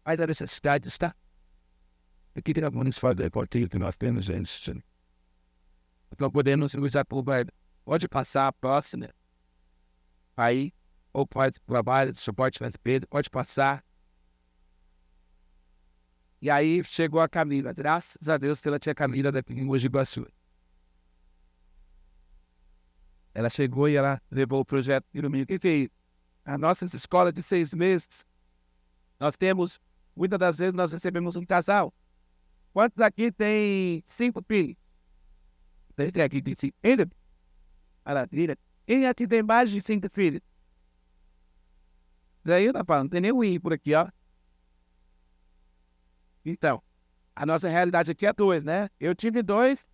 Mas a necessidade está. Eu queria muito fazer importante que nós temos, gente. Então podemos usar por pode passar a próxima. Aí, ou pode trabalhar, suporte mais Pedro, pode passar. E aí chegou a Camila. Graças a Deus que ela tinha Camila daqui em Mogi Guaçu. Ela chegou e ela levou o projeto Iluminho. O que fez? A nossa escola de 6 meses, nós temos, muitas das vezes nós recebemos um casal. Quantos aqui tem 5 filhos? Tem aqui tem 5 filhos? Maravilha. Quem aqui tem mais de 5 filhos? Daí, rapaz, não tem nenhum I por aqui, ó. Então, a nossa realidade aqui é 2, né? Eu tive 2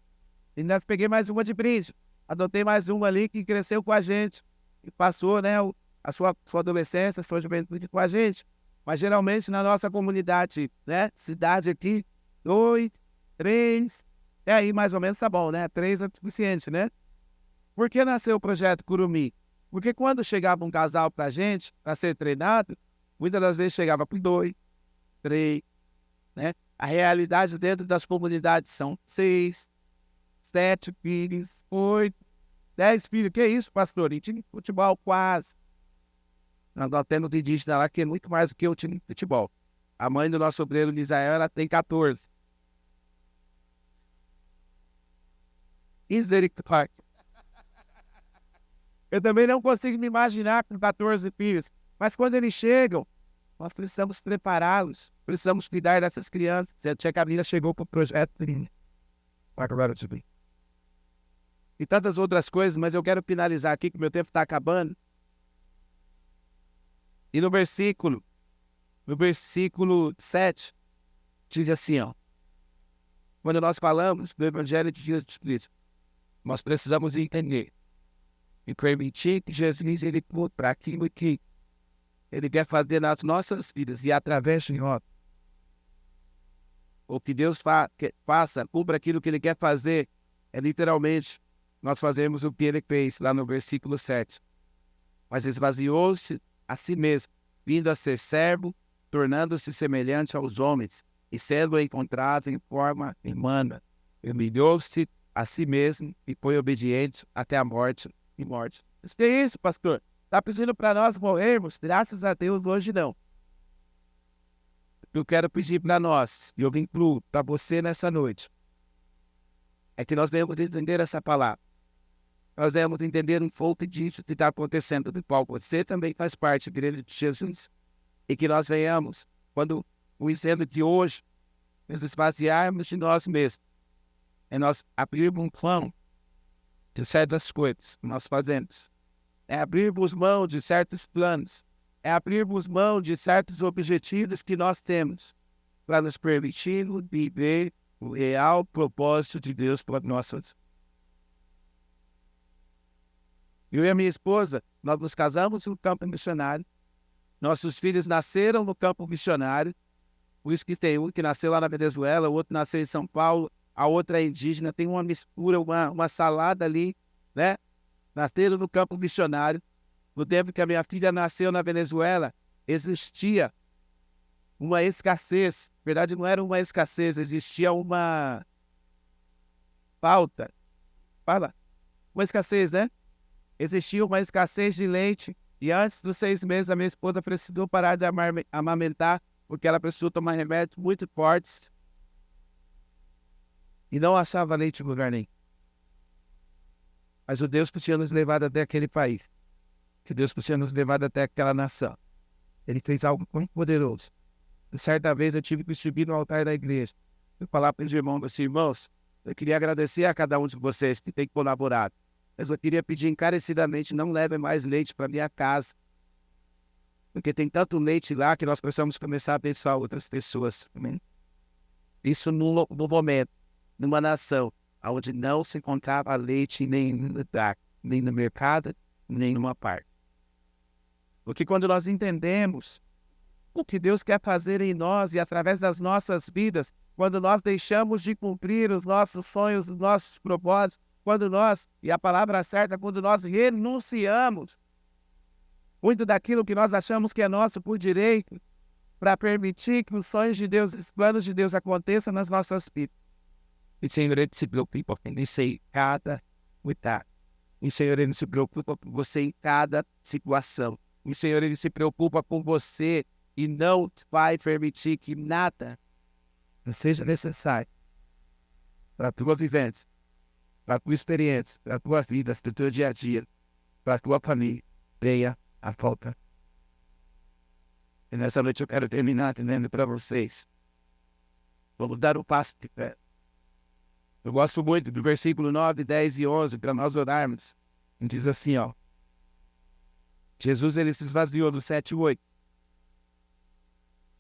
e ainda peguei mais uma de brinde. Adotei mais uma ali que cresceu com a gente e passou, né, a sua adolescência, sua juventude com a gente. Mas geralmente na nossa comunidade, né, cidade aqui, 2, 3, aí mais ou menos tá bom, né? 3 é suficiente, né? Por que nasceu o projeto Curumim? Porque quando chegava um casal pra gente, para ser treinado, muitas das vezes chegava com 2, 3, né? A realidade dentro das comunidades são 6, 7 filhos, 8, 10 filhos. Que isso, pastor? E time de futebol quase. Nós temos um indígena lá que é muito mais do que o time de futebol. A mãe do nosso obreiro de Israel, ela tem 14. Misericórdia. Eu também não consigo me imaginar com 14 filhos. Mas quando eles chegam, nós precisamos prepará-los. Precisamos cuidar dessas crianças. A tia Camila chegou para o projeto e tantas outras coisas, mas eu quero finalizar aqui, que meu tempo está acabando. E no versículo 7, diz assim, ó. Quando nós falamos do Evangelho de Jesus Cristo, nós precisamos entender e permitir que Jesus, ele para aquilo que ele quer fazer nas nossas vidas e através de nós. O que Deus faça, cumpra aquilo que ele quer fazer, é literalmente nós fazemos o que ele fez lá no versículo 7. Mas esvaziou-se a si mesmo, vindo a ser servo, tornando-se semelhante aos homens, e sendo encontrado em forma humana, humilhou-se a si mesmo e foi obediente até a morte e morte. Isso que é isso, pastor? Está pedindo para nós morrermos? Graças a Deus, hoje não. Eu quero pedir para nós, e eu incluo para você nessa noite, é que nós devemos entender essa palavra. Nós devemos entender um pouco disso que está acontecendo, do qual você também faz parte, igreja de Jesus. E que nós venhamos, quando o ensino de hoje, nos esvaziarmos de nós mesmos, é nós abrirmos um plano de certas coisas que nós fazemos. É abrirmos mão de certos planos. É abrirmos mão de certos objetivos que nós temos para nos permitir viver o real propósito de Deus para nossas vidas. Eu e a minha esposa, nós nos casamos no campo missionário. Nossos filhos nasceram no campo missionário. Por isso que tem um que nasceu lá na Venezuela, o outro nasceu em São Paulo, a outra é indígena. Tem uma mistura, uma salada ali, né? Nasceram no campo missionário. No tempo que a minha filha nasceu na Venezuela, existia uma escassez. Na verdade, não era uma escassez, existia uma falta. Fala. Uma escassez, né? Existia uma escassez de leite. E antes dos 6 meses, a minha esposa precisou parar de amamentar, porque ela precisou tomar remédios muito fortes. E não achava leite em lugar nenhum. Mas o Deus que tinha nos levado até aquele país, que Deus que tinha nos levado até aquela nação, ele fez algo muito poderoso. E certa vez eu tive que subir no altar da igreja e falar para os irmãos assim: irmãos, eu queria agradecer a cada um de vocês que tem colaborado. Mas eu queria pedir encarecidamente, não levem mais leite para minha casa. Porque tem tanto leite lá que nós precisamos começar a abençoar outras pessoas. Amém? Isso no momento, numa nação onde não se encontrava leite nem no lugar, nem no mercado, nem numa parte. Porque quando nós entendemos o que Deus quer fazer em nós e através das nossas vidas, quando nós deixamos de cumprir os nossos sonhos, os nossos propósitos, quando nós, e a palavra certa, quando nós renunciamos muito daquilo que nós achamos que é nosso por direito, para permitir que os sonhos de Deus, os planos de Deus aconteçam nas nossas vidas. E o Senhor, Ele se preocupa com você em cada cuidado. E o Senhor, Ele se preocupa com você em cada situação. E o Senhor, Ele se preocupa com você e não vai permitir que nada seja necessário para a tua vivência, para a tua experiência, para a tua vida, para o teu dia a dia, para a tua família, venha a falta. E nessa noite eu quero terminar dizendo para vocês Vamos dar o passo de fé. Eu gosto muito do versículo 9, 10 e 11, para nós orarmos. Diz assim, ó. Jesus, ele se esvaziou do 7 e 8.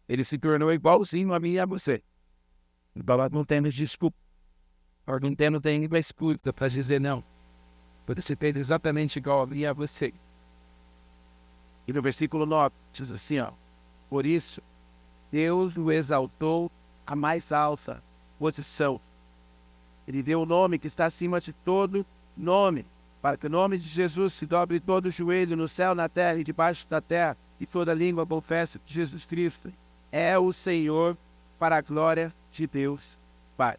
Ele se tornou igualzinho a mim e a você. Nós não temos desculpa. Nós não temos nenhuma escuta para dizer não. Você fez exatamente igual a mim e a você. E no versículo 9, diz assim, ó. Por isso, Deus o exaltou à mais alta posição. Ele deu o nome que está acima de todo nome, para que o nome de Jesus se dobre todo o joelho no céu, na terra e debaixo da terra, e toda língua confesse que Jesus Cristo é o Senhor, para a glória de Deus Pai.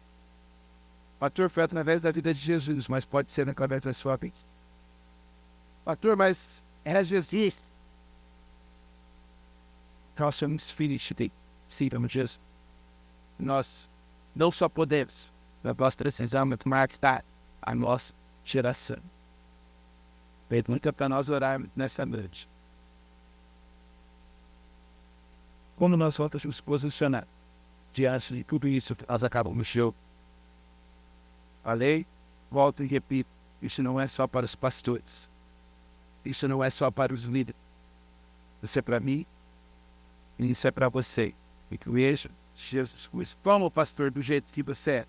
Pastor, foi através da vida de Jesus, mas pode ser através da sua vida. Pastor, mas era Jesus. Nós somos filhos de Jesus. Nós não só podemos, mas nós precisamos marcar a nossa geração. Pergunta para nós orarmos nessa noite. Como nós vamos nos posicionar diante de tudo isso que nós acabamos de show? Falei, volto e repito, isso não é só para os pastores. Isso não é só para os líderes. Isso é para mim e isso é para você. E que o eixo de Jesus Cristo, como pastor, do jeito que você é,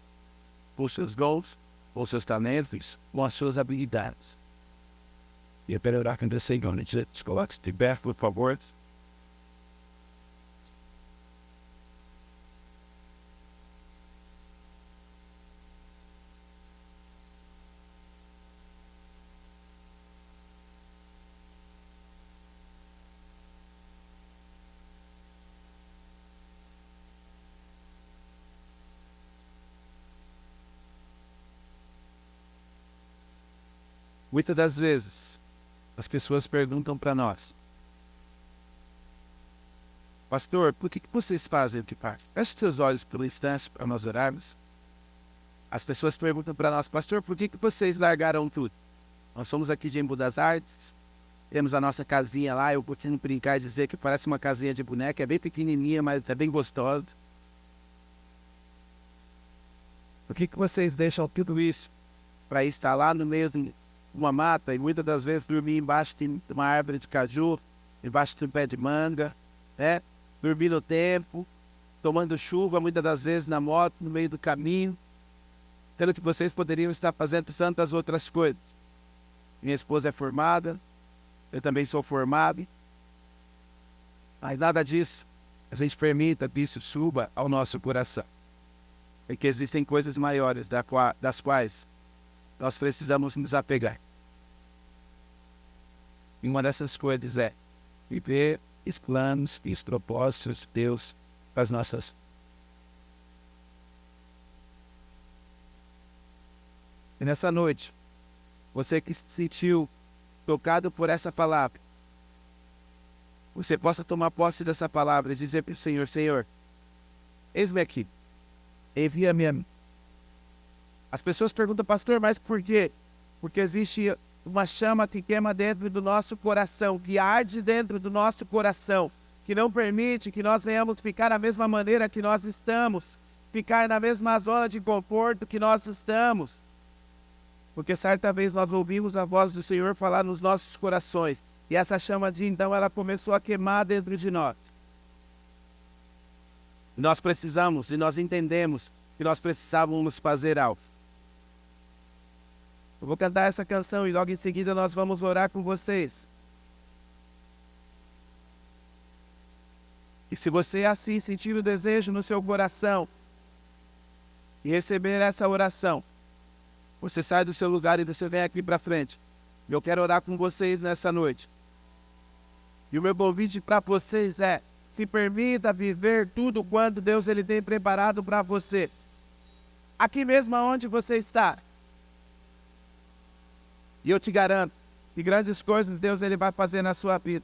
com os seus dons, com os seus talentos, com as suas habilidades. E eu quero orar com você, Senhor. Coloque-se de pé, por favor. Muitas das vezes, as pessoas perguntam para nós: pastor, por que vocês fazem o que fazem? Feche seus olhos por um instante para nós orarmos. As pessoas perguntam para nós: pastor, por que vocês largaram tudo? Nós somos aqui de Embu das Artes, temos a nossa casinha lá, eu costumo brincar e dizer que parece uma casinha de boneca, é bem pequenininha, mas é bem gostosa. Por que vocês deixam tudo isso para estar lá no meio de uma mata e muitas das vezes dormir embaixo de uma árvore de caju, embaixo de um pé de manga, né? Dormir no tempo, tomando chuva, muitas das vezes na moto, no meio do caminho, sendo que vocês poderiam estar fazendo tantas outras coisas. Minha esposa é formada, eu também sou formado, mas nada disso a gente permita que isso suba ao nosso coração. Porque existem coisas maiores das quais nós precisamos nos apegar. E uma dessas coisas é viver os planos e os propósitos de Deus para as nossas. E nessa noite, você que se sentiu tocado por essa palavra, você possa tomar posse dessa palavra e dizer para o Senhor: Senhor, eis-me aqui, envia-me a mim. As pessoas perguntam: pastor, mas por quê? Porque existe uma chama que queima dentro do nosso coração, que arde dentro do nosso coração, que não permite que nós venhamos ficar da mesma maneira que nós estamos, ficar na mesma zona de conforto que nós estamos. Porque certa vez nós ouvimos a voz do Senhor falar nos nossos corações, e essa chama de então ela começou a queimar dentro de nós. Nós precisamos e nós entendemos que nós precisávamos fazer algo. Eu vou cantar essa canção e logo em seguida nós vamos orar com vocês. E se você assim sentir o desejo no seu coração e receber essa oração, você sai do seu lugar e você vem aqui para frente. Eu quero orar com vocês nessa noite. E o meu convite para vocês é: se permita viver tudo quanto Deus ele tem preparado para você. Aqui mesmo onde você está. E eu te garanto que grandes coisas Deus ele vai fazer na sua vida.